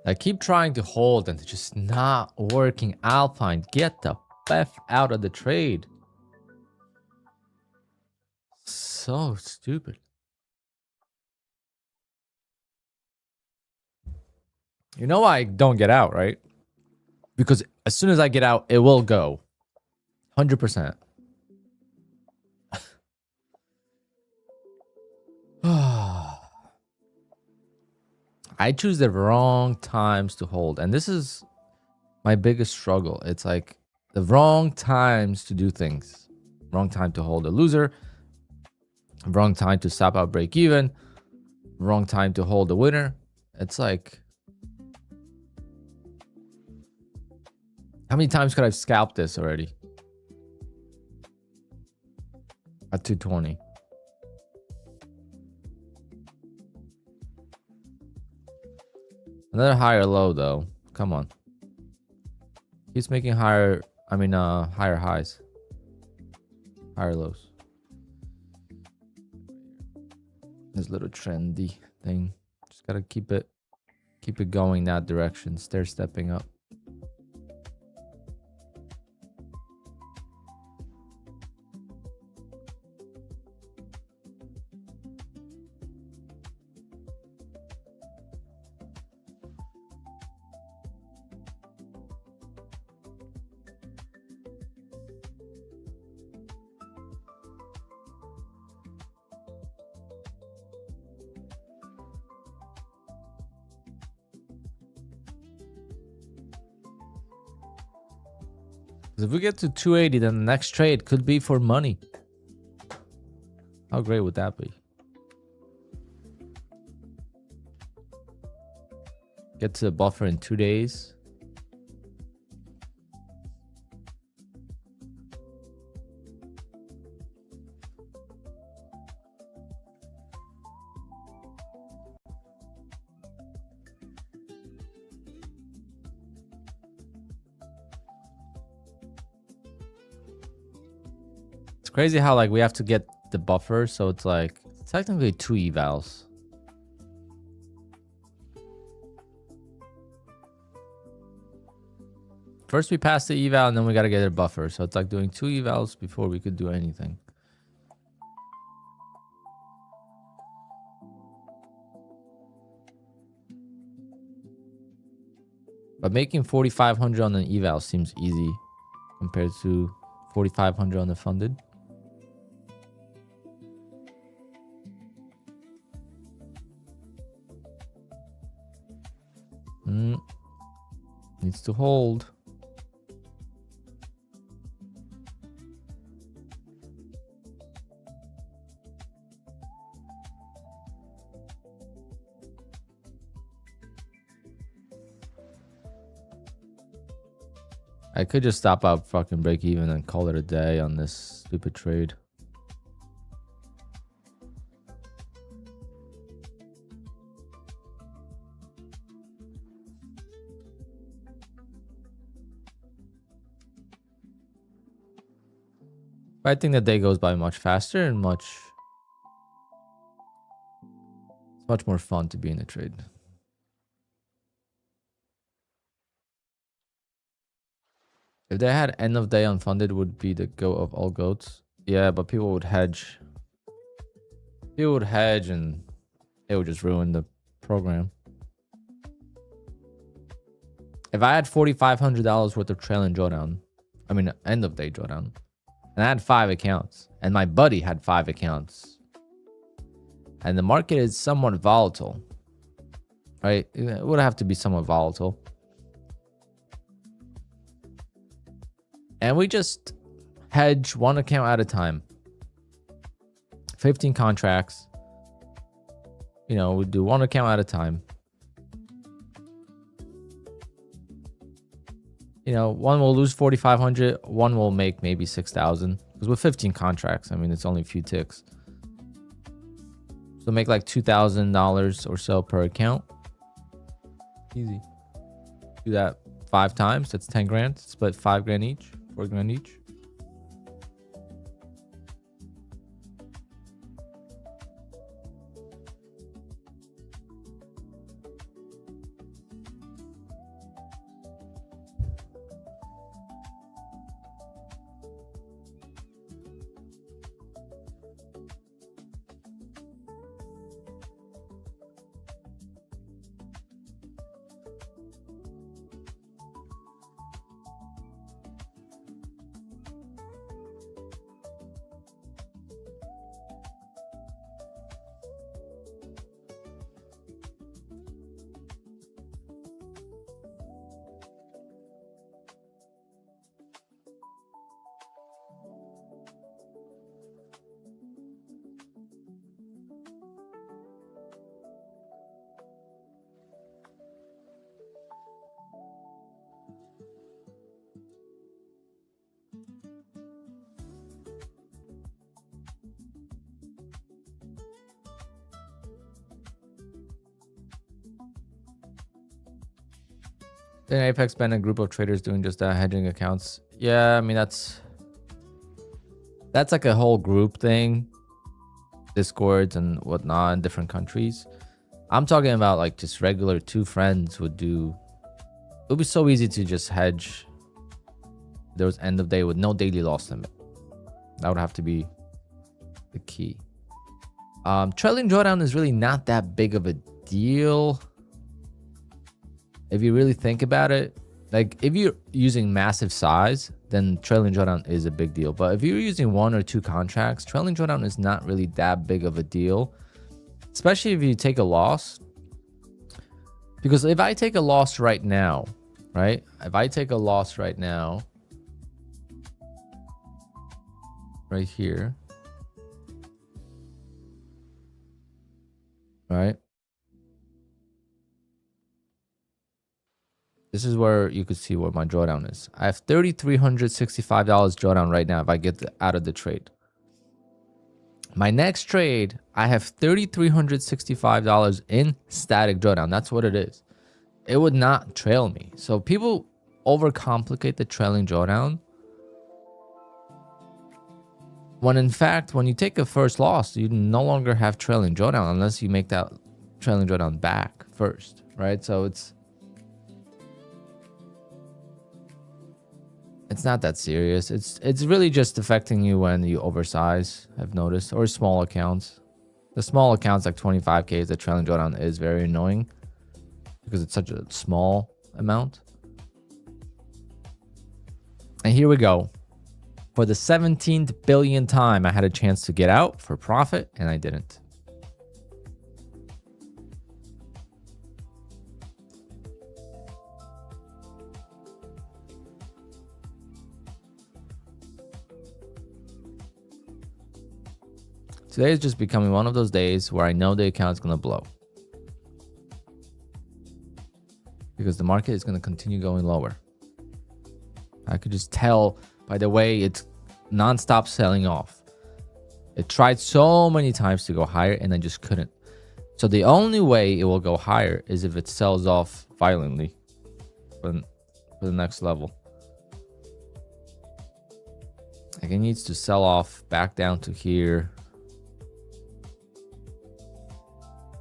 I keep trying to hold and it's just not working. Alpine, get the F out of the trade. So stupid. You know why I don't get out, right? Because as soon as I get out, it will go. 100%. I choose the wrong times to hold. And this is my biggest struggle. It's like the wrong times to do things. Wrong time to hold a loser. Wrong time to stop out break even. Wrong time to hold a winner. It's like, how many times could I have scalped this already? At 220. Another higher low though. Come on. He's making higher, higher highs. Higher lows. This little trendy thing. Just gotta keep it going that direction. Stair stepping up. If we get to 280, then the next trade could be for money. How great would that be? Get to the buffer in 2 days. It's crazy how like we have to get the buffer, so it's like technically 2 evals. First we pass the eval and then we gotta get a buffer, so it's like doing 2 evals before we could do anything. But making 4,500 on an eval seems easy compared to 4,500 on the funded. Needs to hold. I could just stop out fucking break even and call it a day on this stupid trade. But I think the day goes by much faster and it's much more fun to be in a trade. If they had end of day unfunded, would be the go of all goats. Yeah, but people would hedge. People would hedge and it would just ruin the program. If I had $4,500 worth of trailing drawdown, end of day drawdown, and I had 5 accounts, and my buddy had 5 accounts, and the market is somewhat volatile, right? It would have to be somewhat volatile. And we just hedge one account at a time. 15 contracts. You know, we do one account at a time. You know, one will lose 4,500, one will make maybe 6,000. Because with 15 contracts, I mean, it's only a few ticks. So make like $2,000 or so per account. Easy. Do that 5 times. That's 10 grand. Split 5 grand each, 4 grand each. Then Apex banned a group of traders doing just that, hedging accounts. Yeah, I mean, that's like a whole group thing. Discords and whatnot in different countries. I'm talking about like just regular 2 friends would do. It would be so easy to just hedge. There was end of day with no daily loss limit. That would have to be the key. Trailing drawdown is really not that big of a deal. If you really think about it, like if you're using massive size, then trailing drawdown is a big deal. But if you're using 1 or 2 contracts, trailing drawdown is not really that big of a deal, especially if you take a loss. Because if I take a loss right now, right? If I take a loss right now, right here, right? This is where you could see what my drawdown is. I have $3,365 drawdown right now if I get out of the trade. My next trade, I have $3,365 in static drawdown. That's what it is. It would not trail me. So people overcomplicate the trailing drawdown. When in fact, when you take a first loss, you no longer have trailing drawdown unless you make that trailing drawdown back first, right? So it's not that serious. It's really just affecting you when you oversize, I've noticed, or small accounts. The small accounts like 25K, the trailing drawdown is very annoying because it's such a small amount. And here we go. For the 17th billionth time, I had a chance to get out for profit and I didn't. Today is just becoming one of those days where I know the account's going to blow. Because the market is going to continue going lower. I could just tell by the way it's non-stop selling off. It tried so many times to go higher and I just couldn't. So the only way it will go higher is if it sells off violently for the next level. Like it needs to sell off back down to here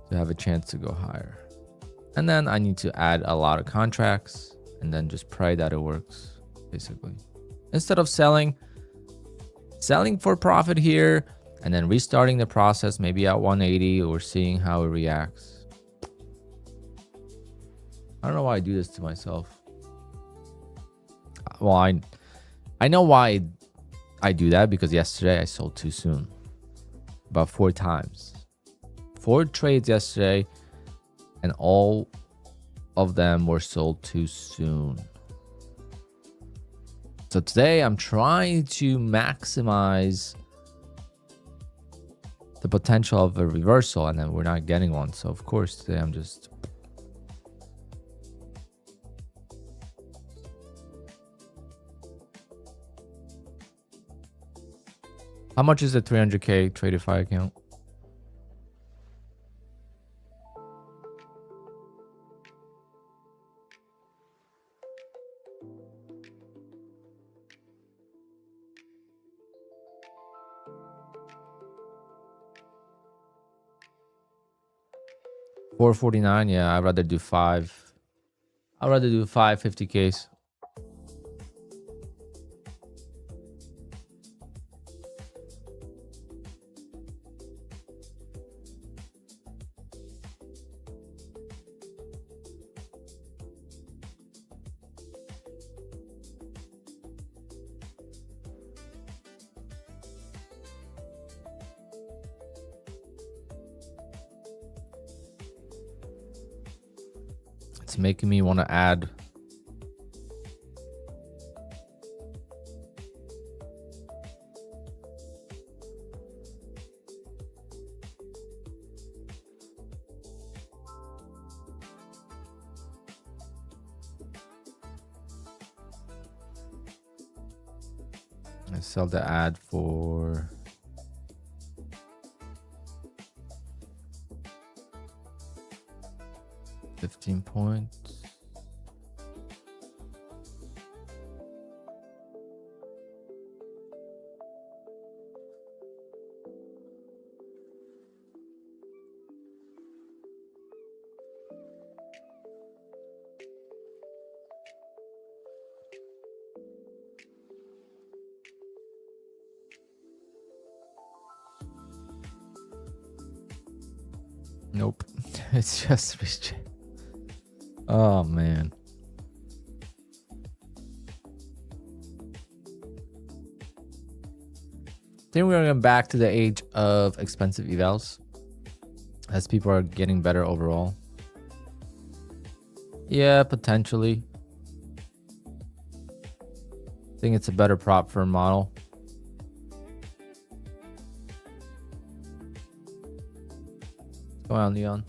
to have a chance to go higher. And then I need to add a lot of contracts and then just pray that it works, basically. Instead of selling for profit here and then restarting the process maybe at 180 or seeing how it reacts. I don't know why I do this to myself. Well, I know why I do that, because yesterday I sold too soon. About 4 times. 4 trades yesterday, and all of them were sold too soon. So today I'm trying to maximize the potential of a reversal, and then we're not getting one. So of course today I'm just... How much is the 300K Tradeify account? $449. Yeah, I'd rather do 5. I'd rather do 550Ks. It's making me want to add. I sell the ad for 15 points. Nope. It's just reject. Oh man. I think we're going back to the age of expensive evals as people are getting better overall. Yeah, potentially. I think it's a better prop firm model. What's going on, Leon?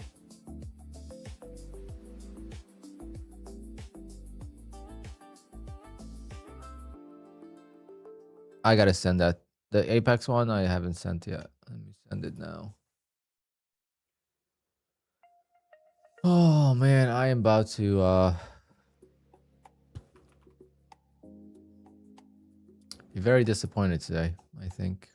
I gotta send that. The Apex one I haven't sent yet. Let me send it now. Oh man, I am about to be very disappointed today, I think.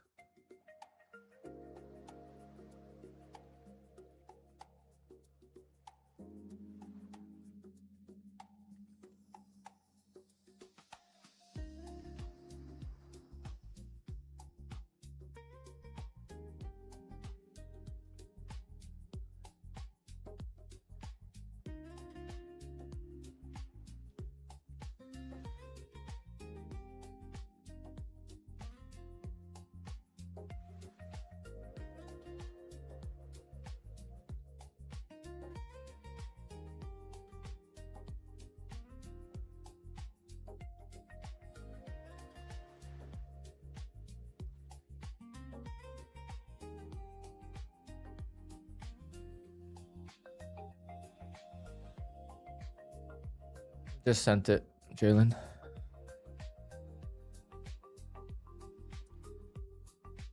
Just sent it, Jalen.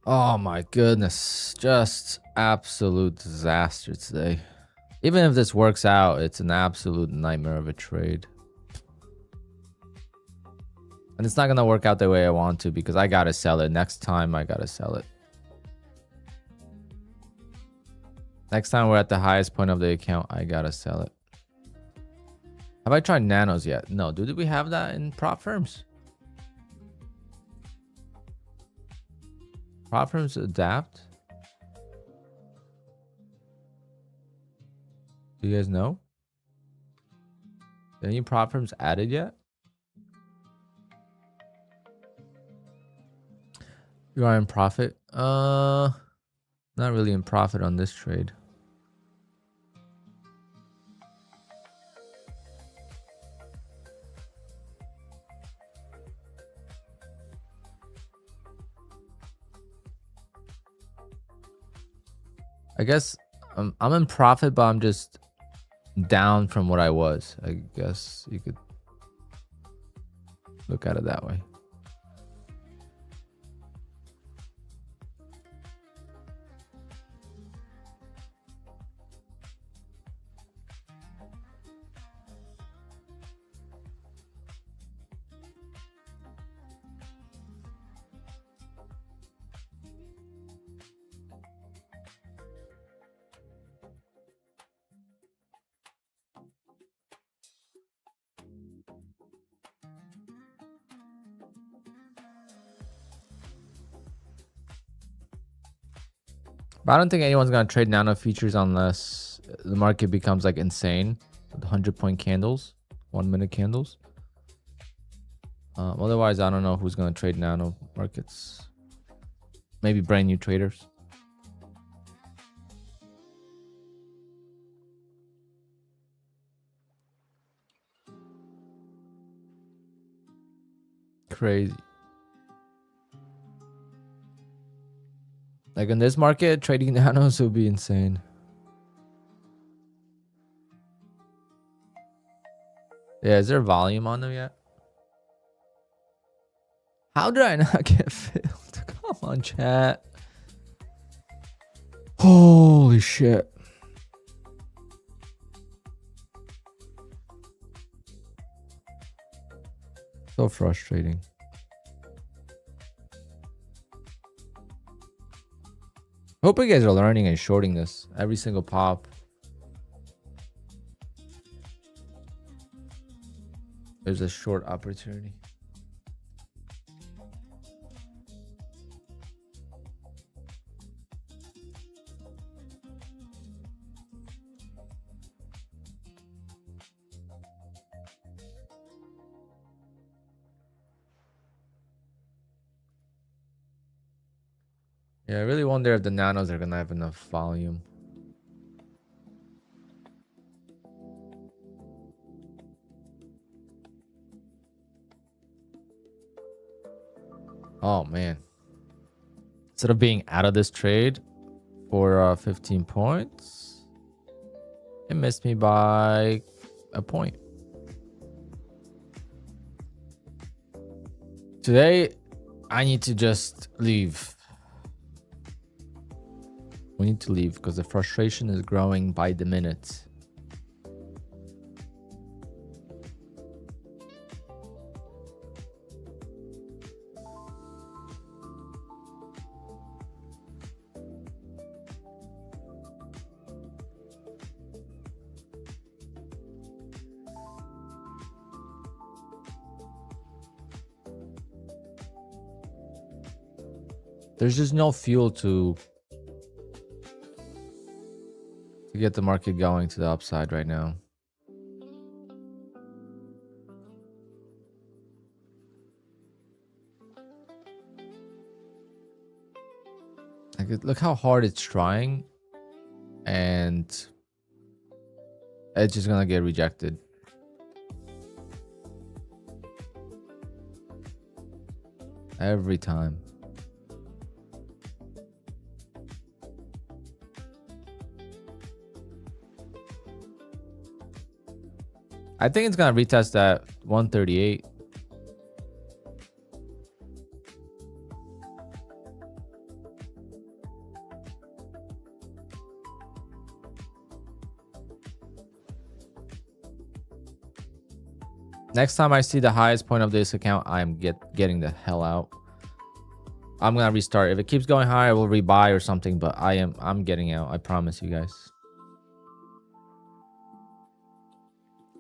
Oh my goodness. Just absolute disaster today. Even if this works out, it's an absolute nightmare of a trade. And it's not going to work out the way I want to because I got to sell it. Next time, I got to sell it. Next time we're at the highest point of the account, I got to sell it. Have I tried nanos yet? No. Did we have that in prop firms? Prop firms adapt? Do you guys know? Any prop firms added yet? You are in profit? Not really in profit on this trade. I guess I'm in profit, but I'm just down from what I was. I guess you could look at it that way. But I don't think anyone's gonna trade nano futures unless the market becomes like insane with 100-point candles, 1 minute candles. Otherwise, I don't know who's gonna trade nano markets. Maybe brand new traders. Crazy. Like in this market, trading nanos would be insane. Yeah, is there volume on them yet? How did I not get filled? Come on, chat. Holy shit. So frustrating. Hope you guys are learning and shorting this. Every single pop. There's a short opportunity. Yeah, I really wonder if the nanos are gonna have enough volume. Oh man. Instead of being out of this trade for 15 points, it missed me by a point. Today, I need to just leave. We need to leave because the frustration is growing by the minute. There's just no fuel to get the market going to the upside right now. Like, look how hard it's trying, and it's just gonna get rejected. Every time. I think it's gonna retest at 138. Next time I see the highest point of this account, I'm getting the hell out. I'm gonna restart. If it keeps going higher, I will rebuy or something, but I'm getting out. I promise you guys.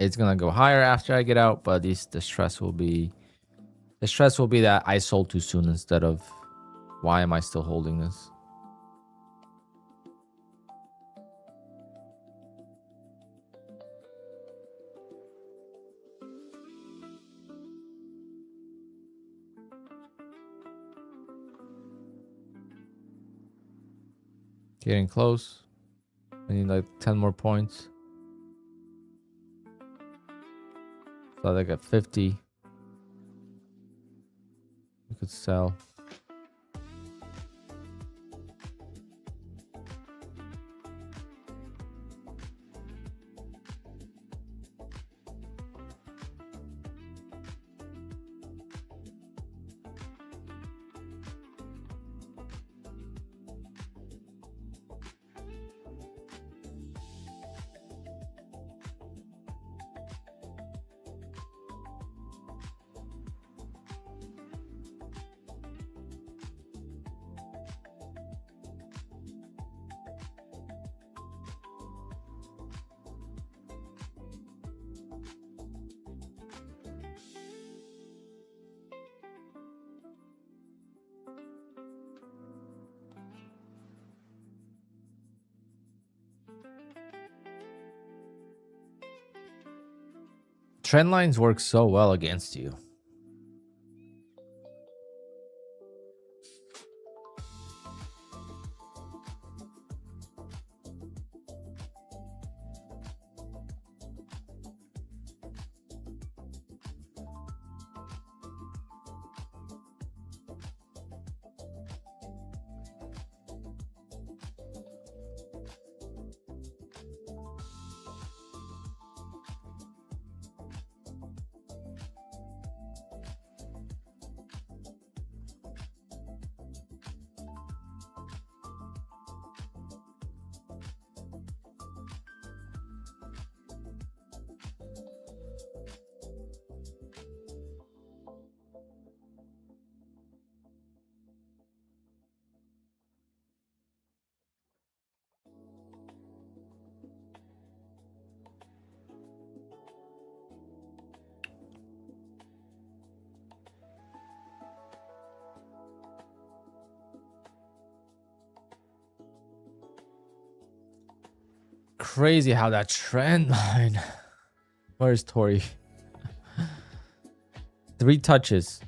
It's gonna go higher after I get out, but the stress will be that I sold too soon instead of why am I still holding this? Getting close. I need like 10 more points. So like at 50. You could sell. Trend lines work so well against you. Crazy how that trend line. Where's Tori? 3 touches.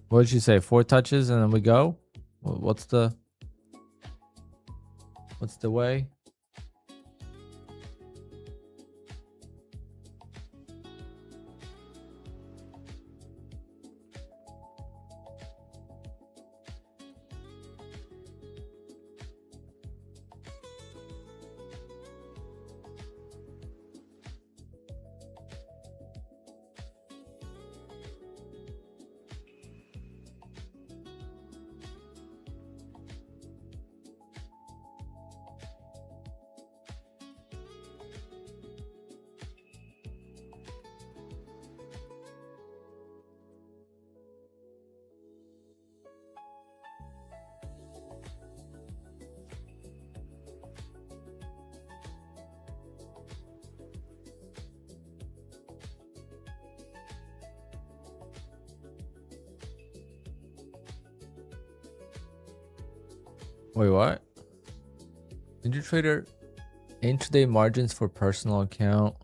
What did she say? 4 touches and then we go? What's the way? Wait, what? IntraTrader intraday margins for personal account.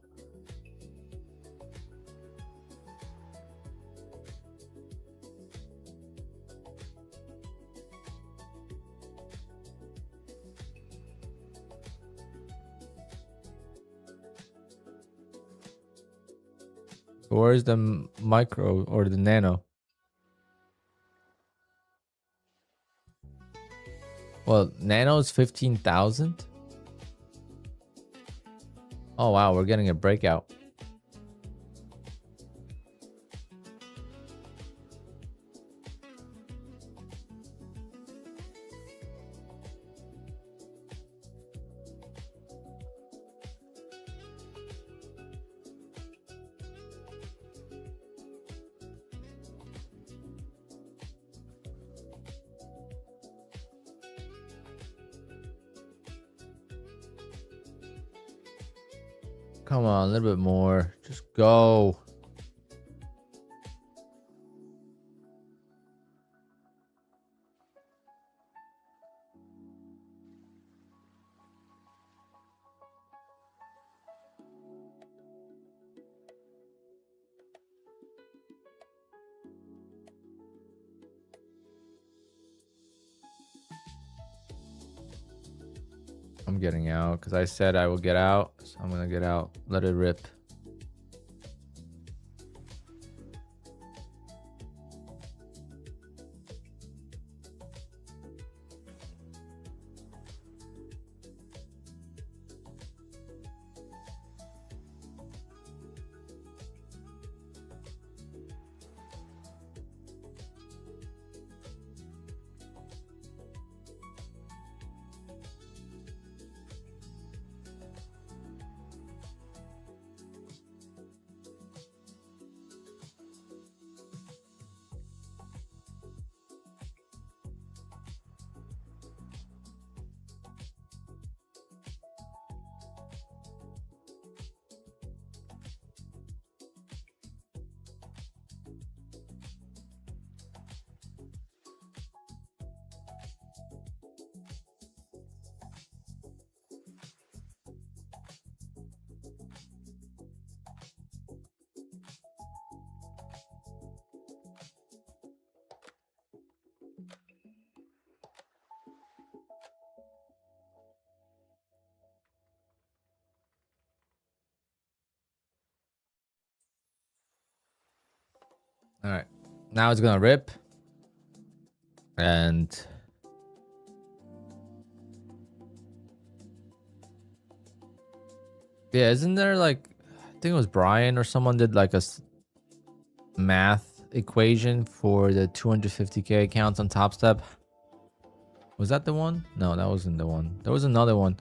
Where's the micro or the nano? Well, nano is 15,000. Oh wow, we're getting a breakout. Come on, a little bit more. Just go. I'm getting out because I said I will get out. So I'm going to get out. Let it rip. All right, now it's gonna rip, and yeah, isn't there like, I think it was Brian or someone did like a math equation for the 250k accounts on Top Step. Was that the one? No, that wasn't the one. There was another one.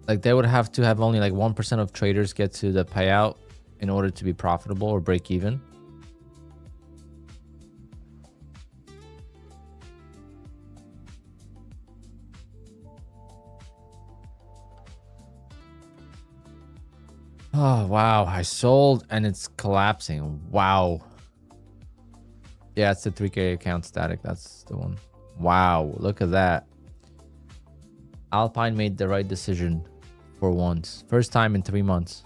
Like they would have to have only like 1% of traders get to the payout in order to be profitable or break even. Oh, wow. I sold and it's collapsing. Wow. Yeah, it's the 3K account static. That's the one. Wow. Look at that. Alpine made the right decision for once. First time in 3 months.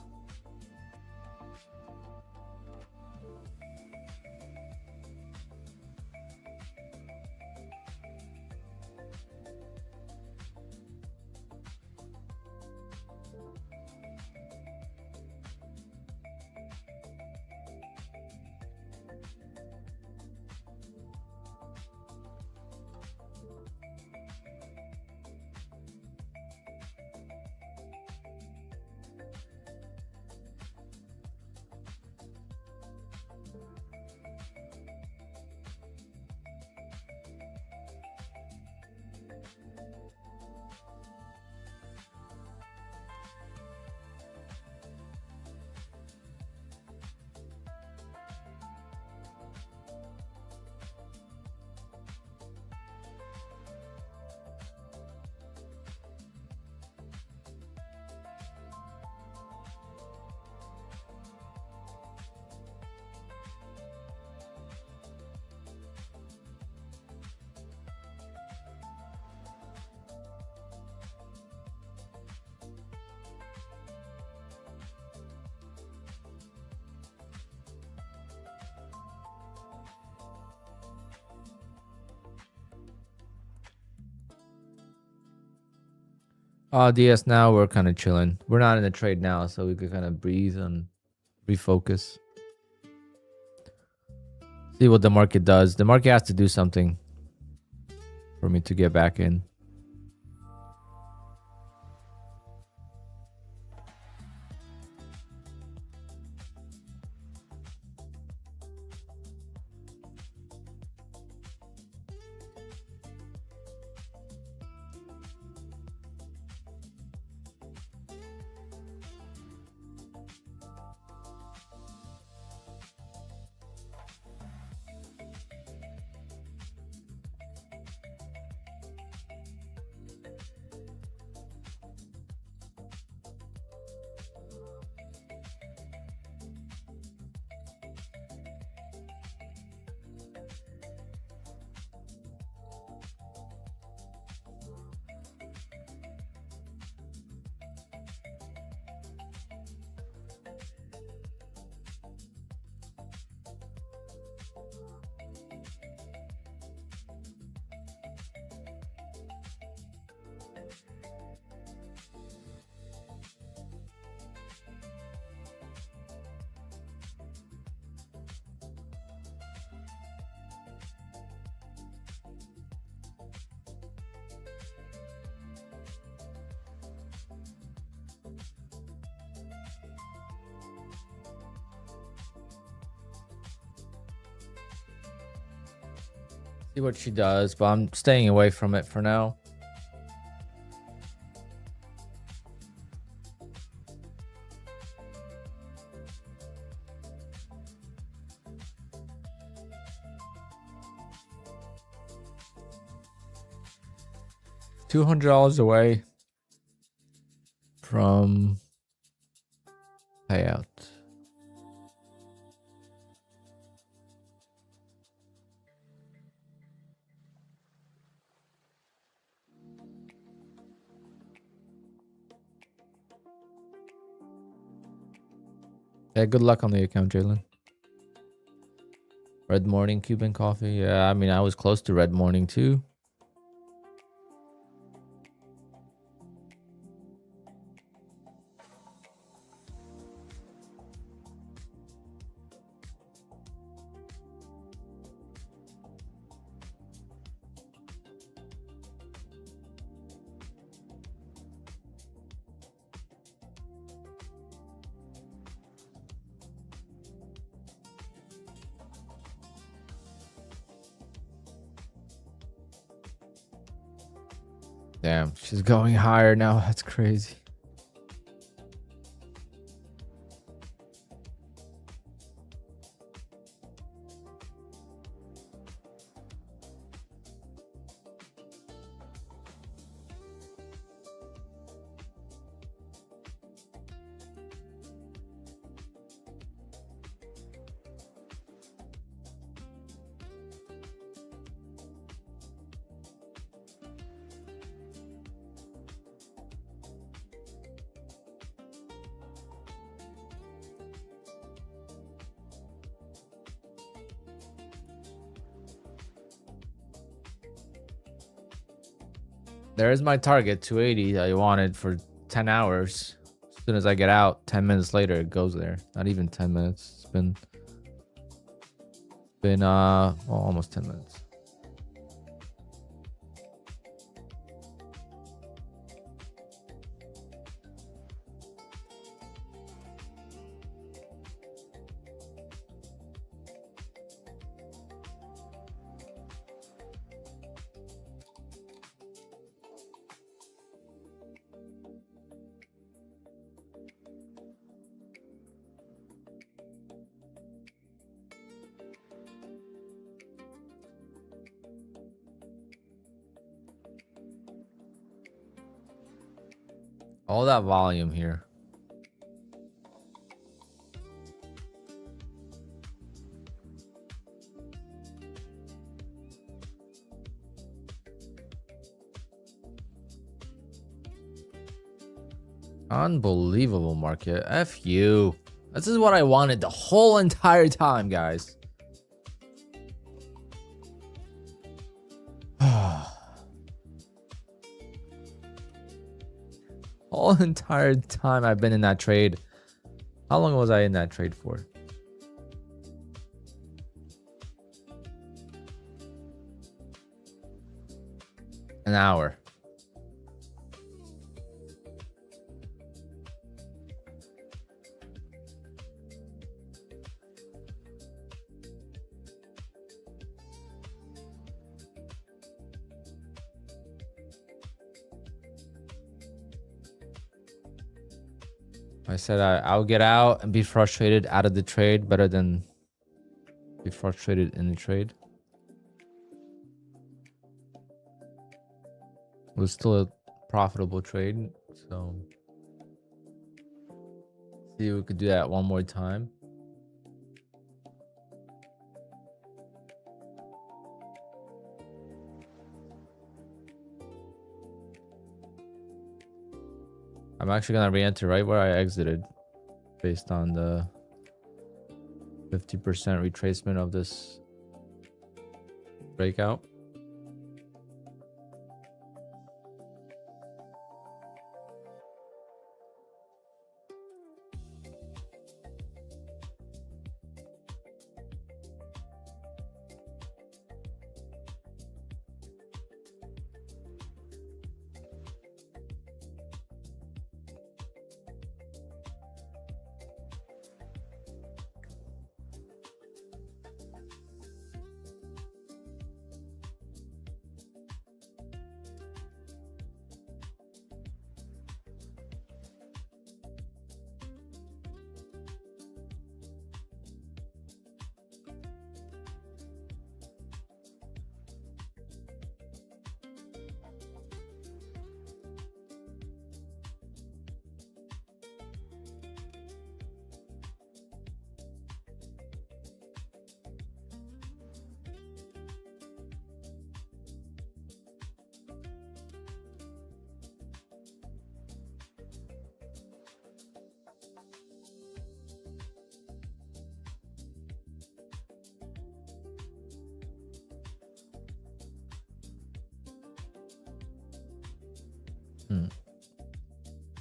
DS now we're kind of chilling. We're not in a trade now, so we could kind of breathe and refocus. See what the market does. The market has to do something for me to get back in. See what she does, but I'm staying away from it for now. $200 away from payout. Yeah, good luck on the account, Jalen. Red Morning Cuban coffee. Yeah, I mean, I was close to Red Morning too. Damn, she's going higher now. That's crazy. There's my target, 280 I wanted for 10 hours. As soon as I get out, 10 minutes later, it goes there. Not even 10 minutes. It's been well, almost 10 minutes. All that volume here. Unbelievable market. F you. This is what I wanted the whole entire time, guys. Whole entire time I've been in that trade. How long was I in that trade for? An hour. I said I'll get out and be frustrated out of the trade better than be frustrated in the trade. It was still a profitable trade, so see if we could do that one more time. I'm actually gonna re-enter right where I exited based on the 50% retracement of this breakout.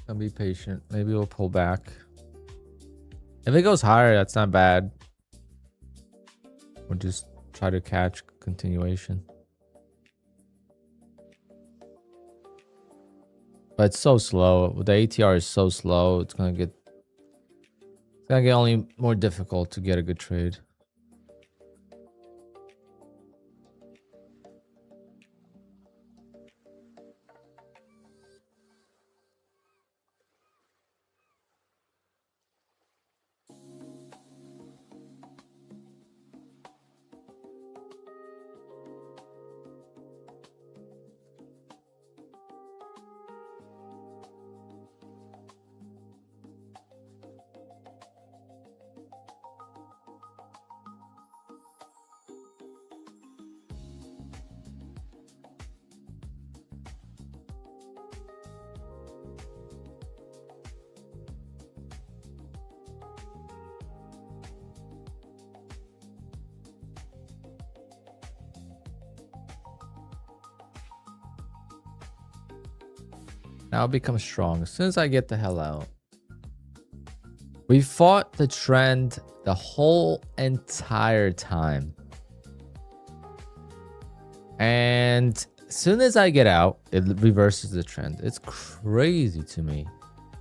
Gonna be patient. Maybe we'll pull back. If it goes higher, that's not bad. We'll just try to catch continuation. But it's so slow. The ATR is so slow. It's gonna get only more difficult to get a good trade. Now it becomes strong as soon as I get the hell out. We fought the trend the whole entire time. And as soon as I get out, it reverses the trend. It's crazy to me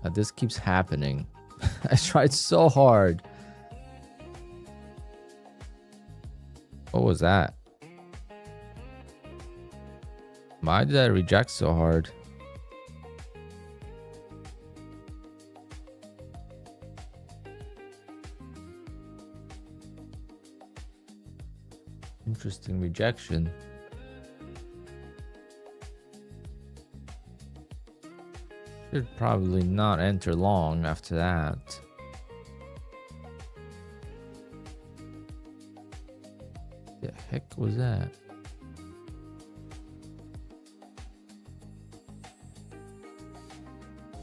that this keeps happening. I tried so hard. What was that? Why did I reject so hard? Interesting rejection. Should probably not enter long after that. The heck was that?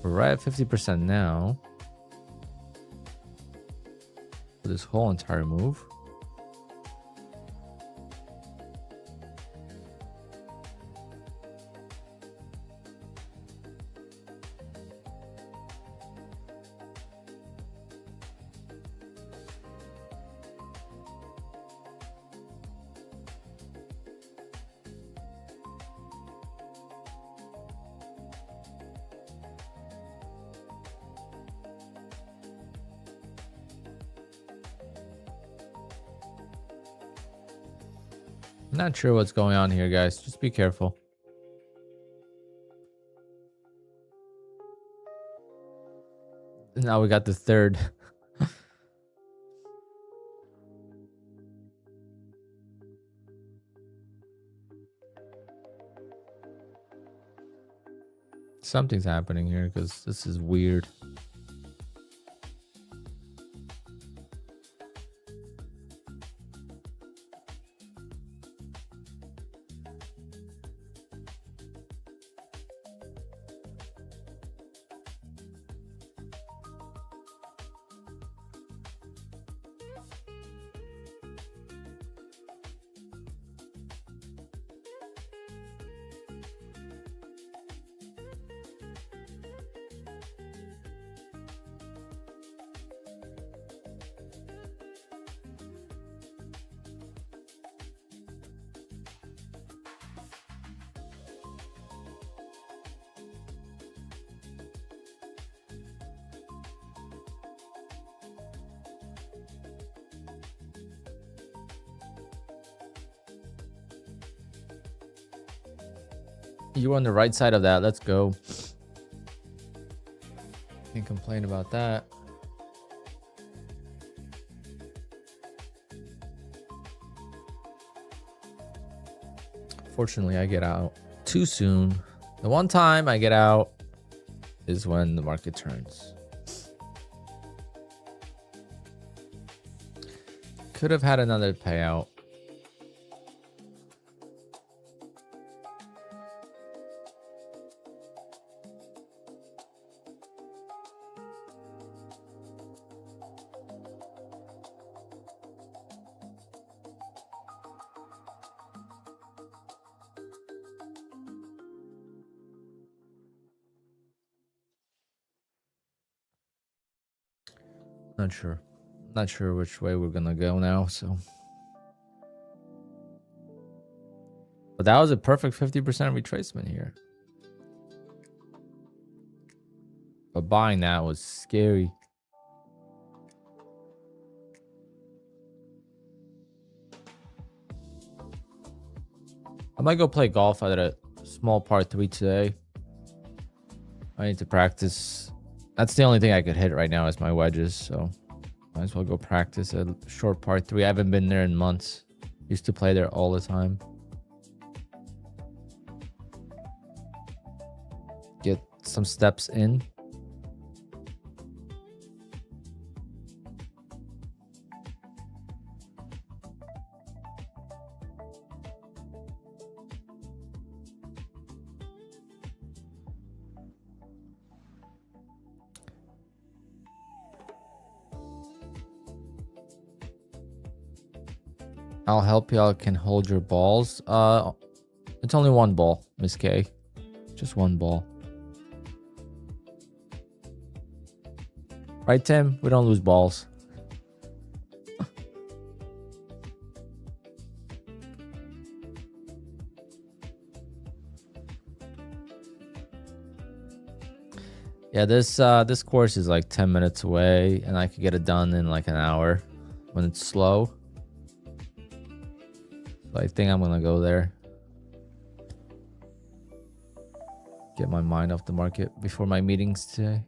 We're right at 50% now. For this whole entire move. Not sure what's going on here, guys. Just be careful. Now we got the third. Something's happening here because this is weird. You were on the right side of that. Let's go. Can't complain about that. Fortunately, I get out too soon. The one time I get out is when the market turns. Could have had another payout. Not sure which way we're gonna go now, so. But that was a perfect 50% retracement here. But buying that was scary. I might go play golf at a small par 3 today. I need to practice. That's the only thing I could hit right now is my wedges, so might as well go practice a short par 3. I haven't been there in months. Used to play there all the time. Get some steps in. I'll help you. I can hold your balls. It's only one ball, Miss K. Just one ball. Right, Tim? We don't lose balls. Yeah, this course is like 10 minutes away, and I could get it done in like an hour when it's slow. So I think I'm gonna go there. Get my mind off the market before my meetings today.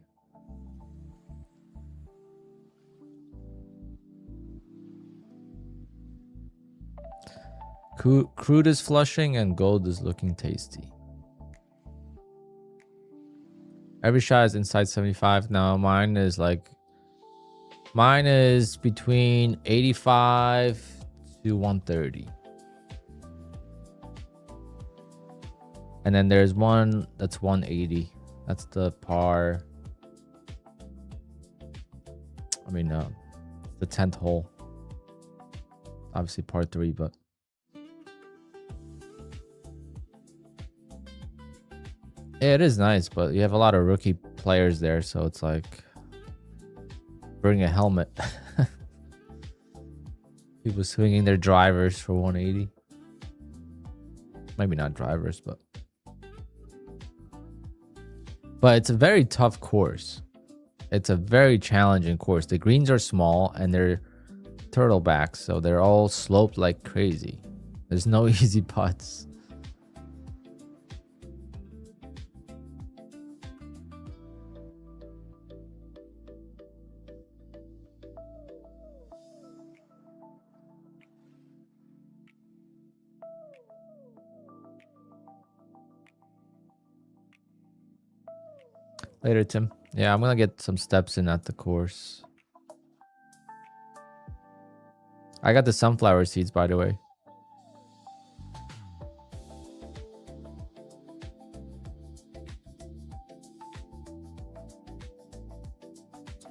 Crude is flushing and gold is looking tasty. Every shot is inside 75. Now mine is between 85 to 130. And then there's one that's 180. That's the par. I mean, the 10th hole. Obviously par 3, but. Yeah, it is nice, but you have a lot of rookie players there, so it's like bring a helmet. People swinging their drivers for 180. Maybe not drivers, but it's a very tough course. It's a very challenging course. The greens are small and they're turtlebacks, so they're all sloped like crazy. There's no easy putts. Later, Tim. Yeah, I'm gonna get some steps in at the course. I got the sunflower seeds, by the way.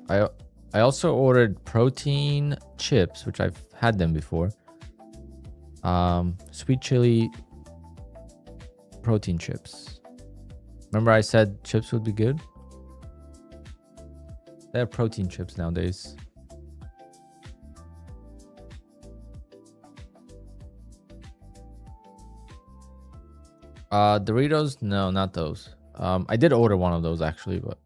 I also ordered protein chips, which I've had them before. Sweet chili protein chips. Remember I said chips would be good? They have protein chips nowadays. Doritos? No, not those. I did order one of those actually, but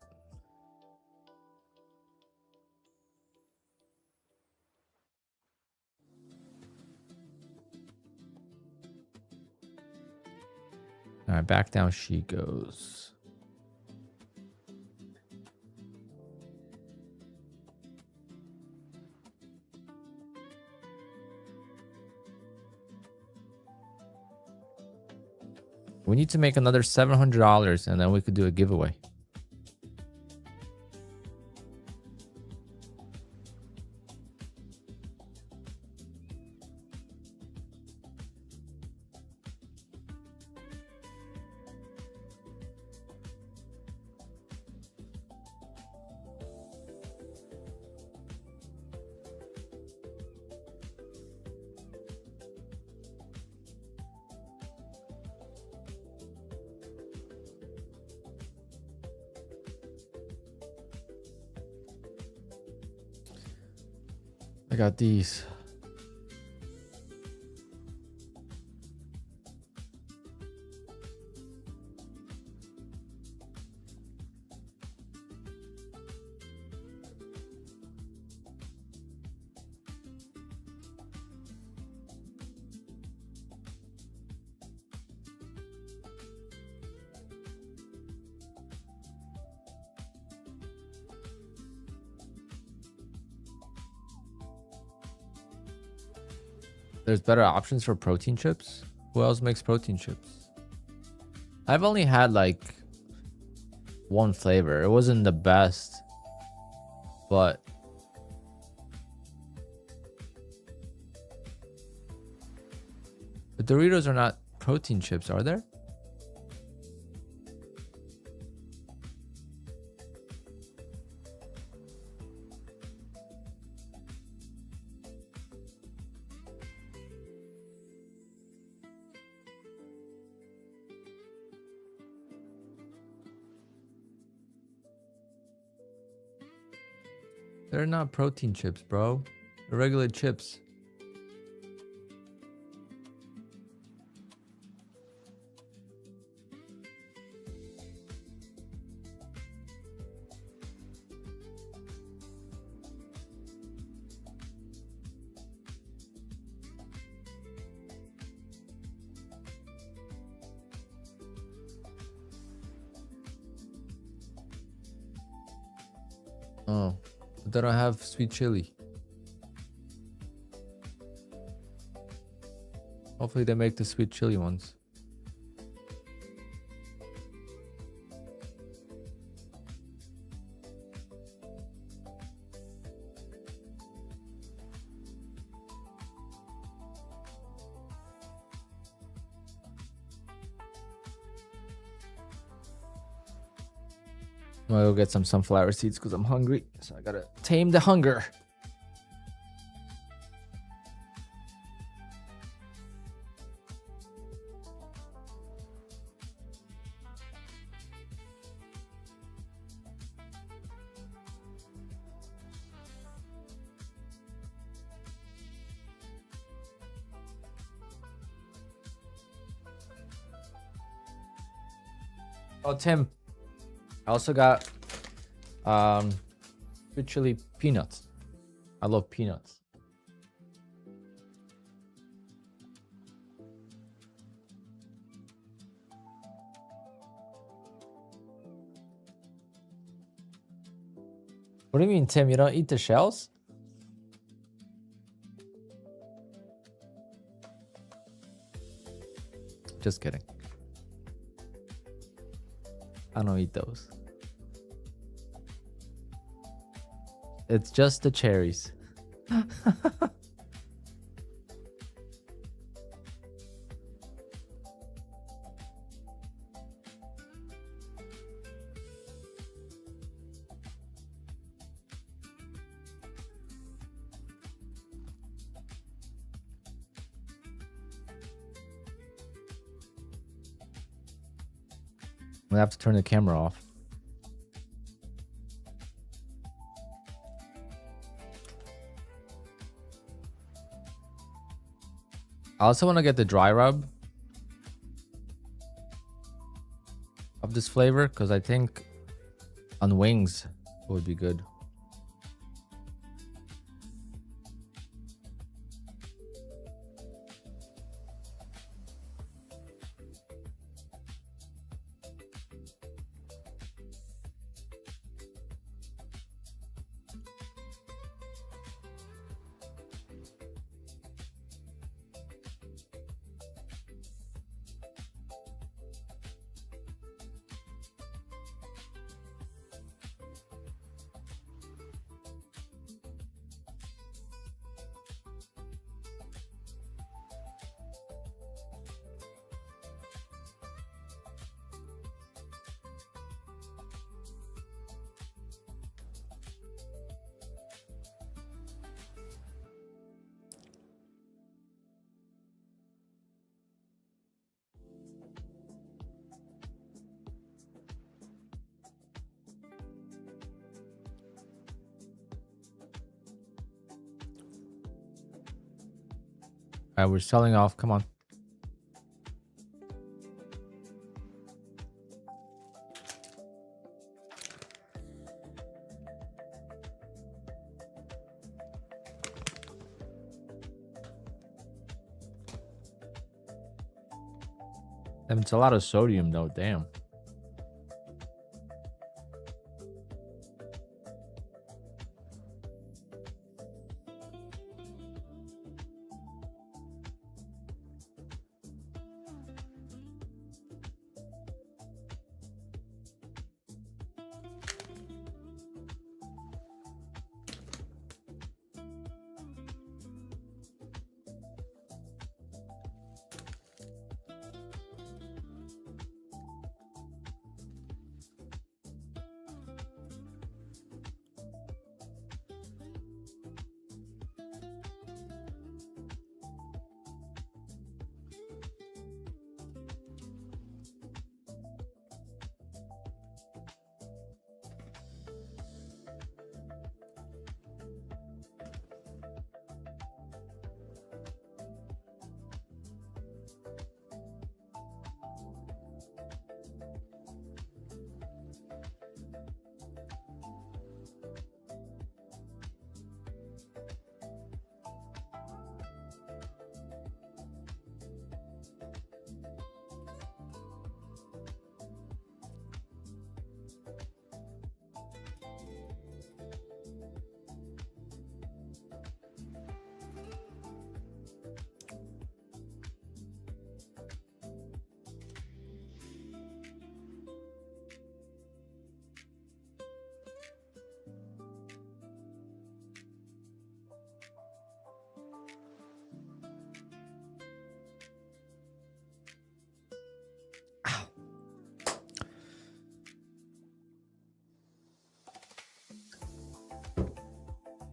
all right, back down she goes. We need to make another $700 and then we could do a giveaway. I got these. There's better options for protein chips? Who else makes protein chips? I've only had like one flavor. It wasn't the best, but the Doritos are not protein chips, are there? They're not protein chips, bro. They're regular chips. Oh, but they don't have sweet chili. Hopefully they make the sweet chili ones. I'm gonna go get some sunflower seeds because I'm hungry. So I gotta tame the hunger. Oh, Tim. I also got sweet chili peanuts. I love peanuts. What do you mean, Tim? You don't eat the shells? Just kidding. I don't eat those. It's just the cherries. I have to turn the camera off. I also want to get the dry rub of this flavor because I think on wings it would be good. All right, we're selling off. Come on. And it's a lot of sodium though, damn.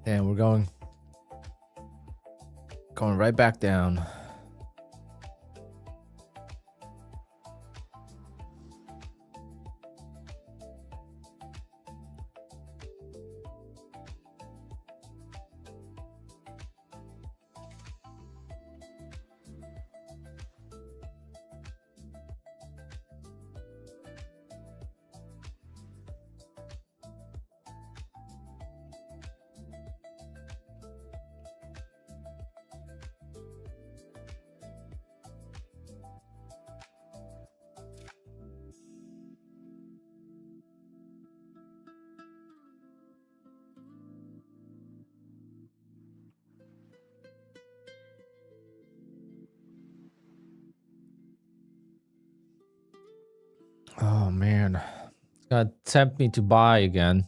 Damn, we're going right back down. Oh man, it's gonna tempt me to buy again.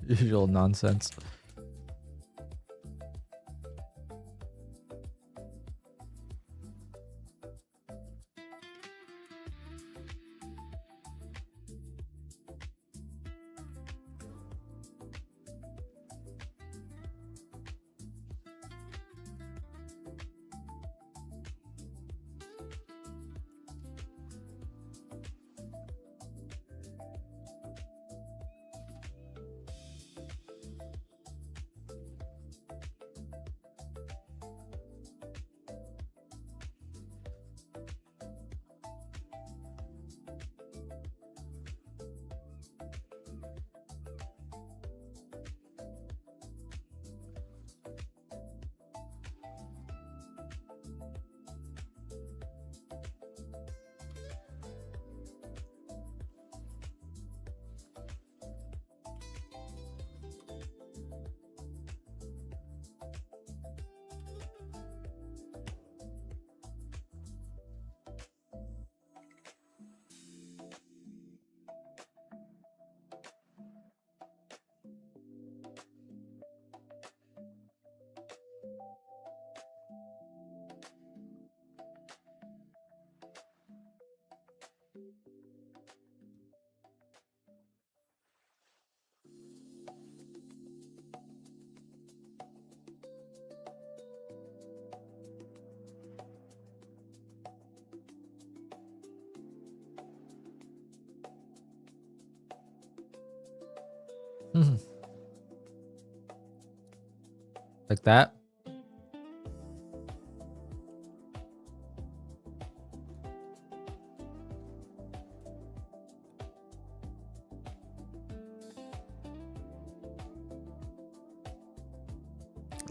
Usual nonsense. Like that.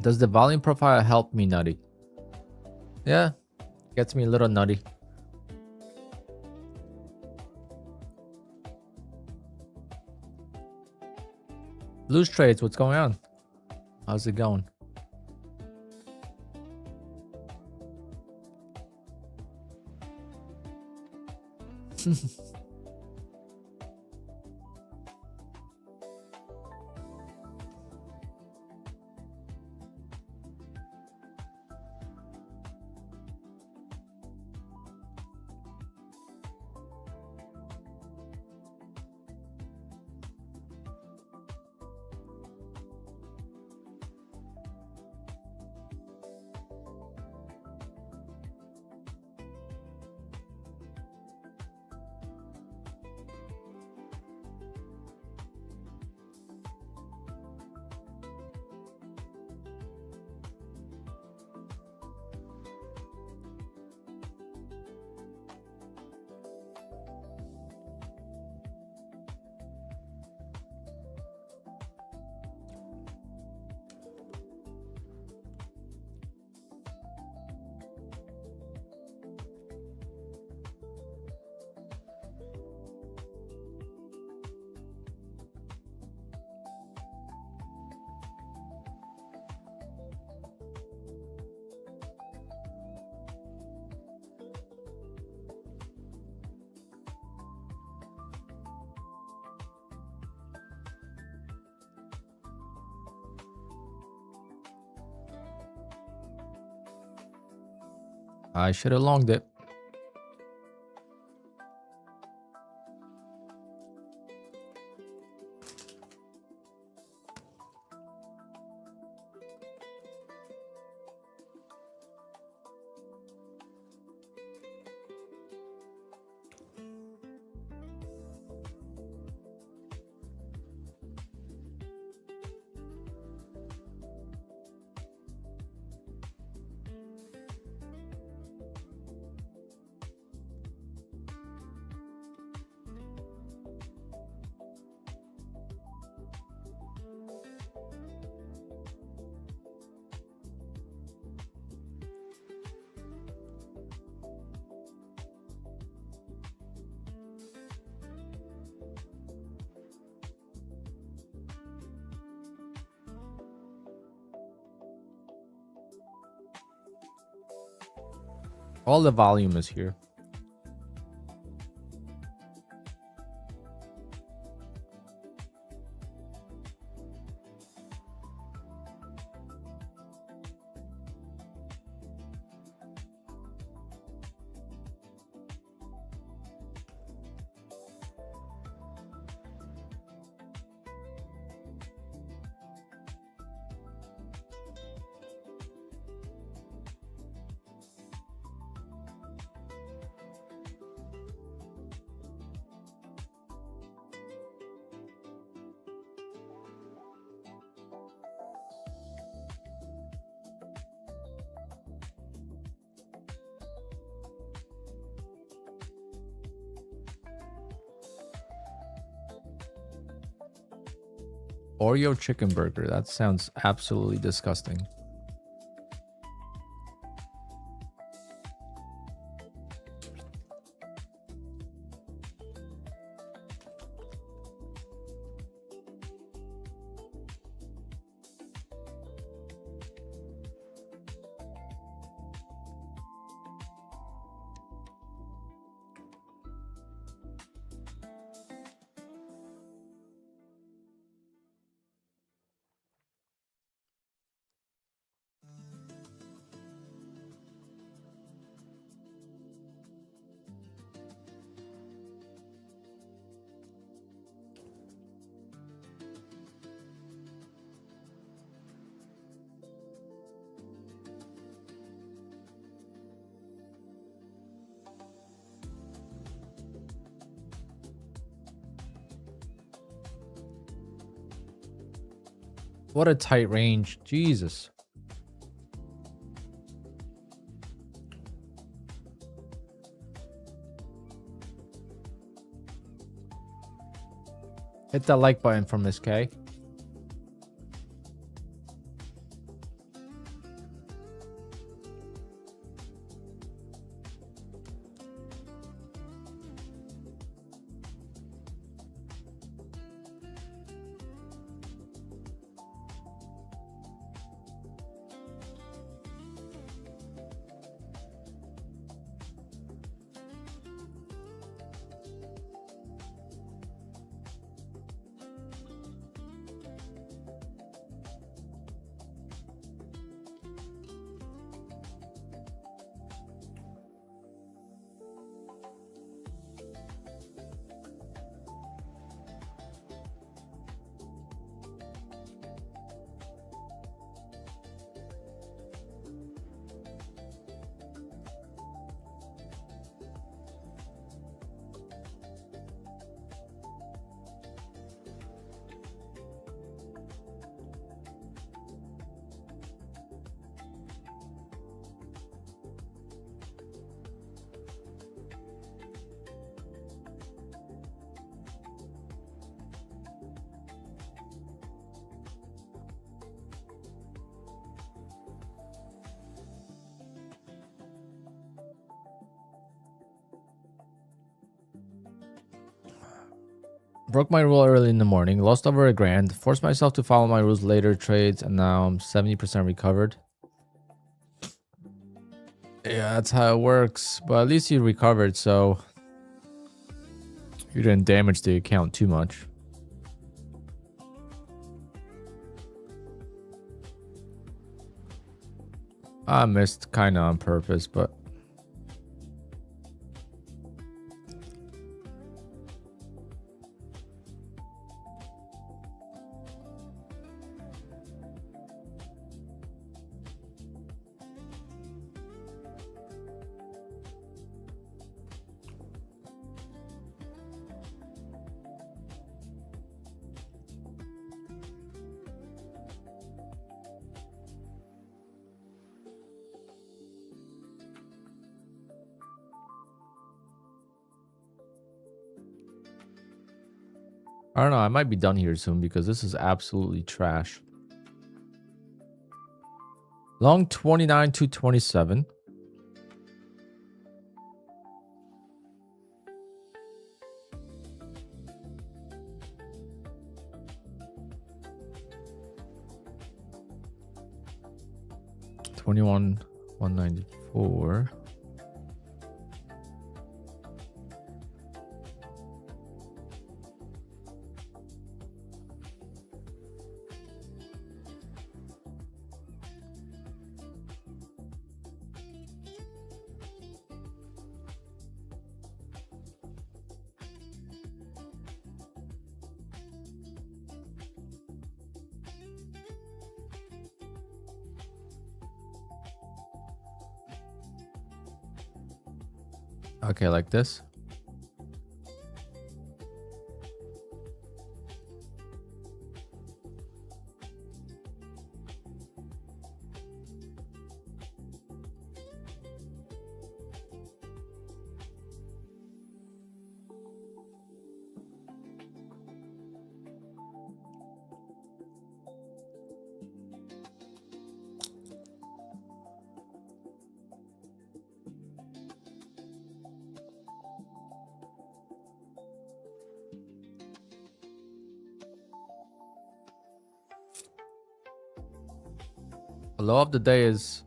Does the volume profile help me nutty? Yeah, gets me a little nutty. Loose trades, what's going on? How's it going? I should have longed it. All the volume is here. Oreo chicken burger. That sounds absolutely disgusting. What a tight range. Jesus. Hit that like button for Miss K. Broke my rule early in the morning, lost over a grand, forced myself to follow my rules later trades, and now I'm 70% recovered. Yeah, that's how it works. But at least you recovered, so you didn't damage the account too much. I missed kind of on purpose, but I don't know. I might be done here soon because this is absolutely trash. Long 29 to 27. $21, $194. Okay, like this. The low of the day is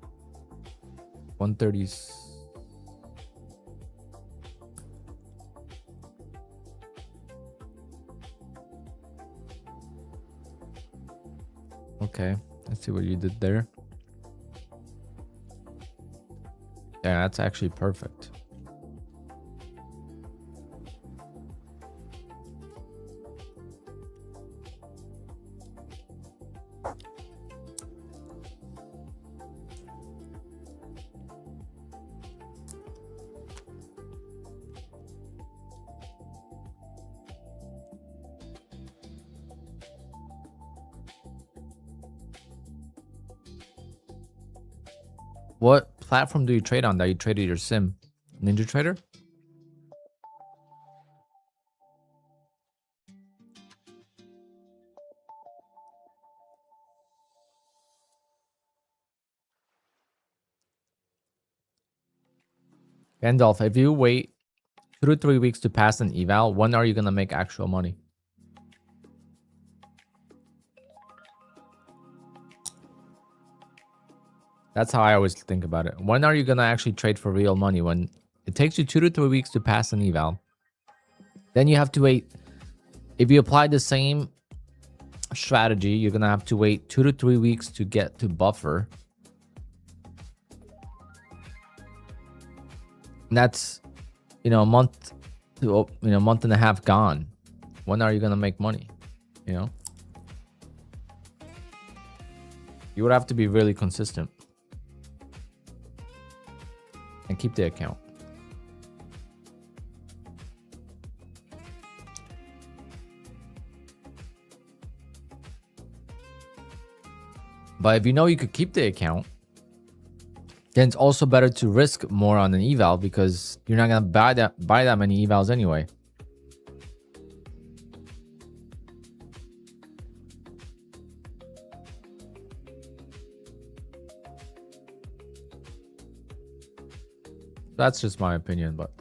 130. Okay, let's see what you did there. Yeah, that's actually perfect. What platform do you trade on that you traded your sim? Ninja Trader? Gandalf, if you wait 2 to 3 weeks to pass an eval, when are you going to make actual money? That's how I always think about it. When are you going to actually trade for real money? When it takes you 2 to 3 weeks to pass an eval. Then you have to wait. If you apply the same strategy, you're going to have to wait 2 to 3 weeks to get to buffer. And that's, a month to, month and a half gone. When are you going to make money? You would have to be really consistent and keep the account. But if you know you could keep the account, then it's also better to risk more on an eval because you're not gonna buy that many evals anyway. That's just my opinion, but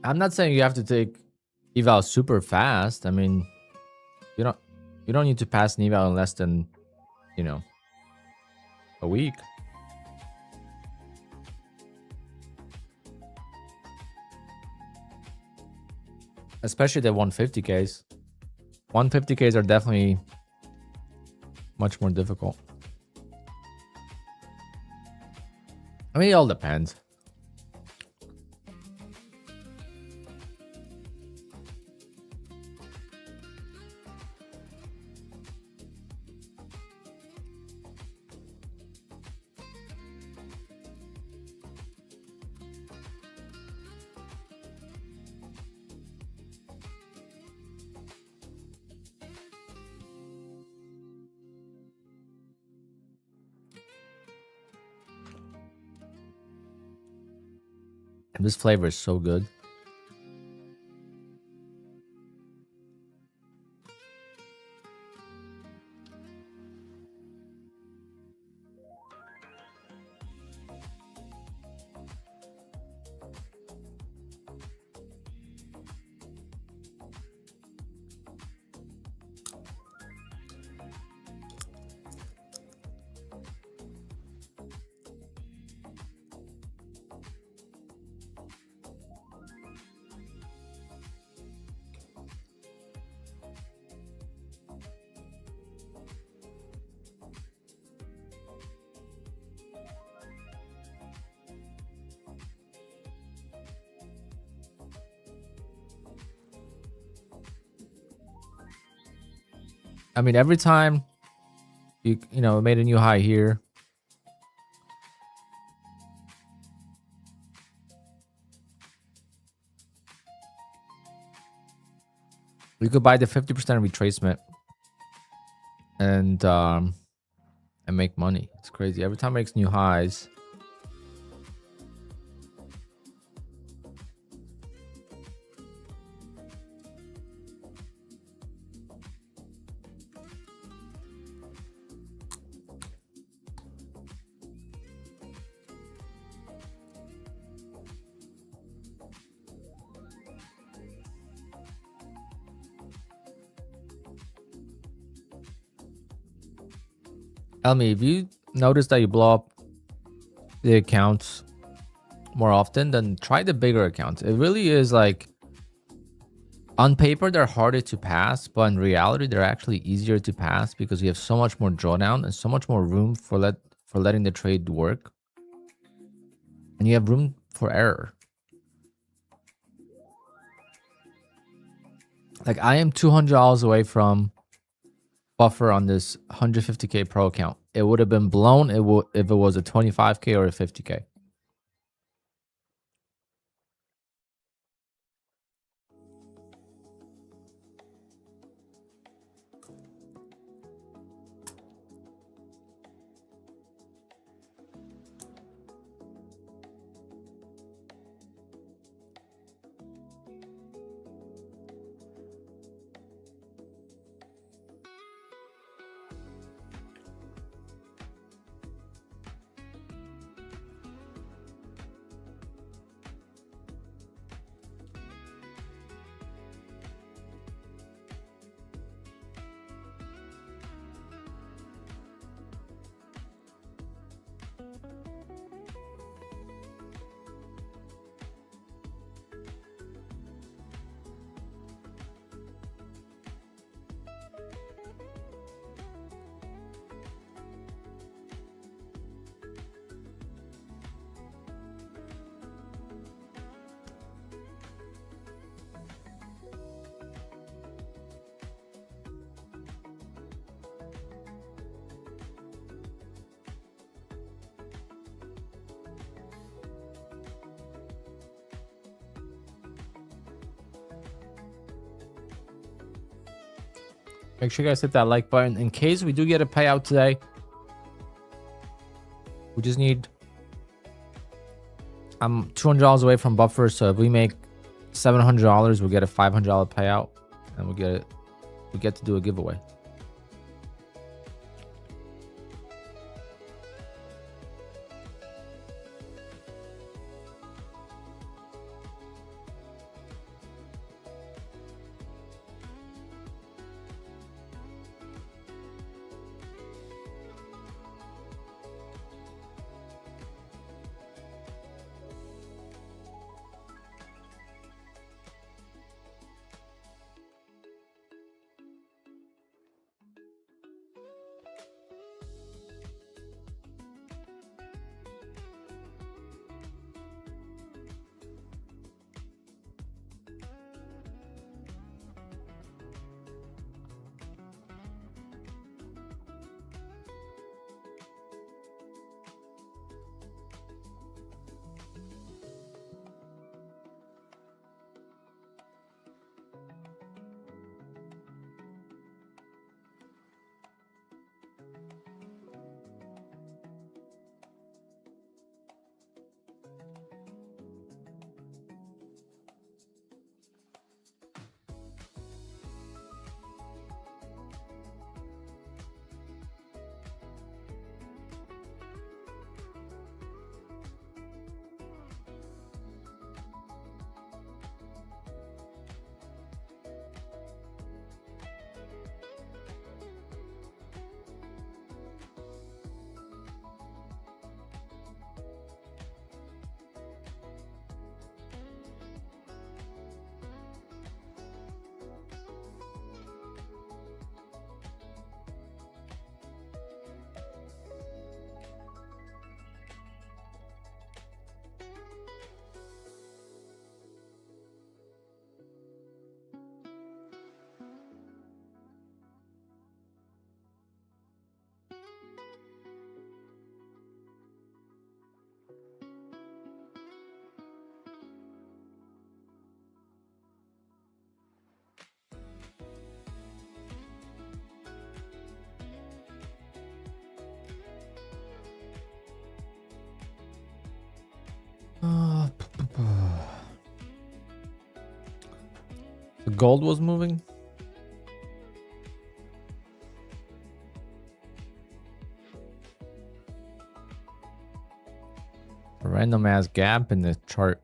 I'm not saying you have to take eval super fast. I mean, you don't need to pass an eval in less than, a week. Especially the 150Ks. 150Ks are definitely much more difficult. I mean, it all depends. This flavor is so good. I mean, every time you know, made a new high here. You could buy the 50% retracement and make money. It's crazy. Every time it makes new highs. Elmi, if you notice that you blow up the accounts more often, then try the bigger accounts. It really is like, on paper, they're harder to pass, but in reality, they're actually easier to pass because you have so much more drawdown and so much more room for letting the trade work. And you have room for error. Like, I am $200 away from buffer on this 150K pro account. It would have been blown if it was a 25K or a 50K. Make sure you guys hit that like button. In case we do get a payout today, we just need... I'm $200 away from buffer, so if we make $700, we'll get a $500 payout, and we get to do a giveaway. gold was moving. A random ass gap in the chart.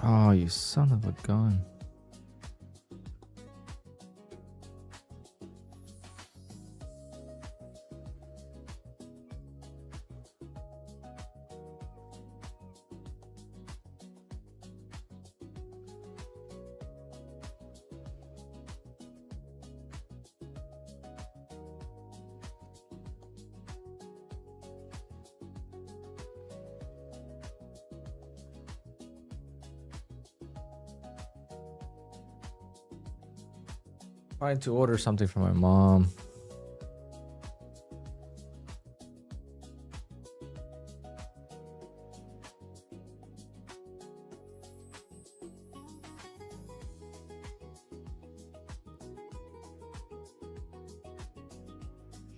Oh, you son of a gun. Trying to order something for my mom.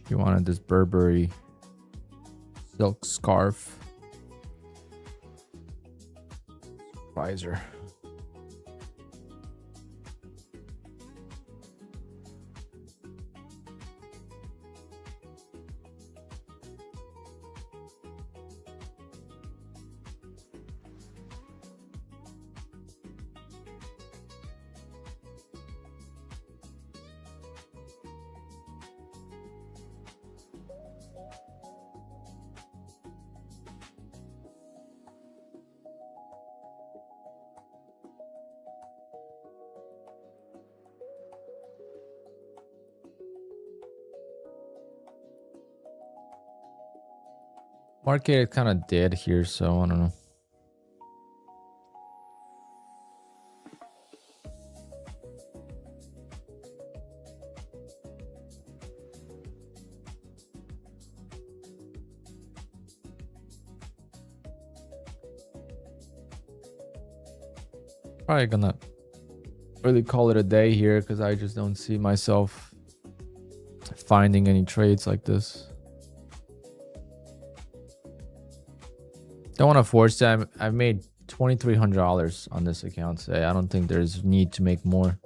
She wanted this Burberry silk scarf. Surprise her. Market is kind of dead here, so I don't know. Probably gonna really call it a day here because I just don't see myself finding any trades like this. Don't want to force that. I've made $2,300 on this account today. I don't think there's need to make more.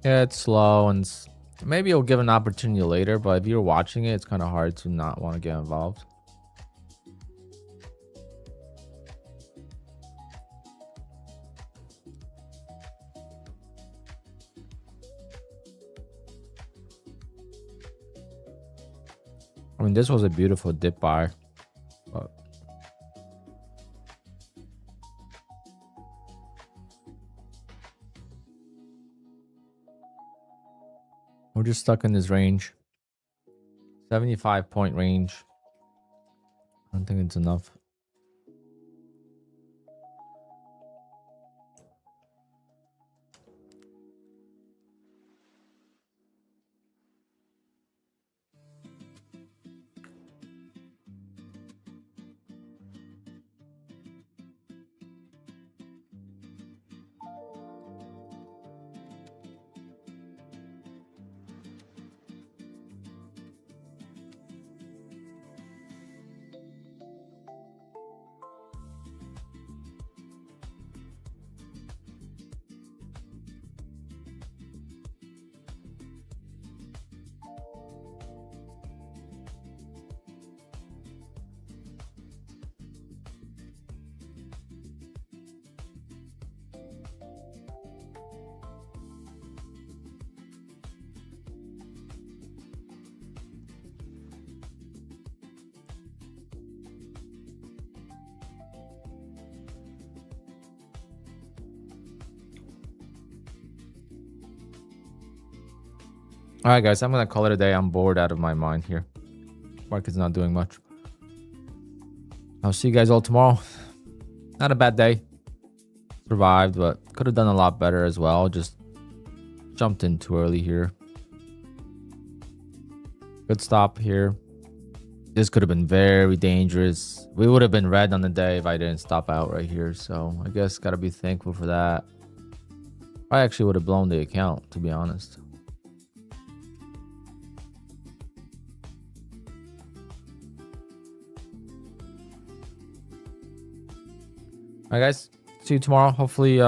Yeah, it's slow and maybe you'll give an opportunity later, but if you're watching it, it's kind of hard to not want to get involved. I mean, this was a beautiful dip buy, but we're just stuck in this range. 75-point range. I don't think it's enough. All right, guys, I'm going to call it a day. I'm bored out of my mind here. Market's not doing much. I'll see you guys all tomorrow. Not a bad day. Survived, but could have done a lot better as well. Just jumped in too early here. Good stop here. This could have been very dangerous. We would have been red on the day if I didn't stop out right here. So I guess got to be thankful for that. I actually would have blown the account, to be honest. All right, guys. See you tomorrow. Hopefully,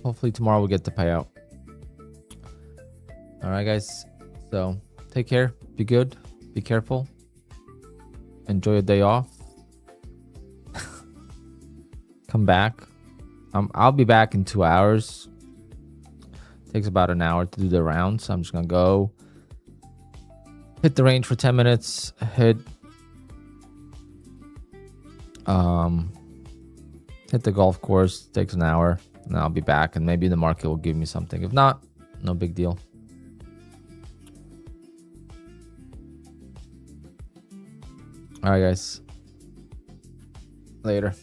hopefully tomorrow we'll get the payout. All right, guys. So take care. Be good. Be careful. Enjoy a day off. Come back. I'll be back in 2 hours. Takes about an hour to do the round, so I'm just gonna go hit the range for 10 minutes, hit the golf course. Takes an hour, and I'll be back, and maybe the market will give me something. If not, no big deal. All right, guys. Later.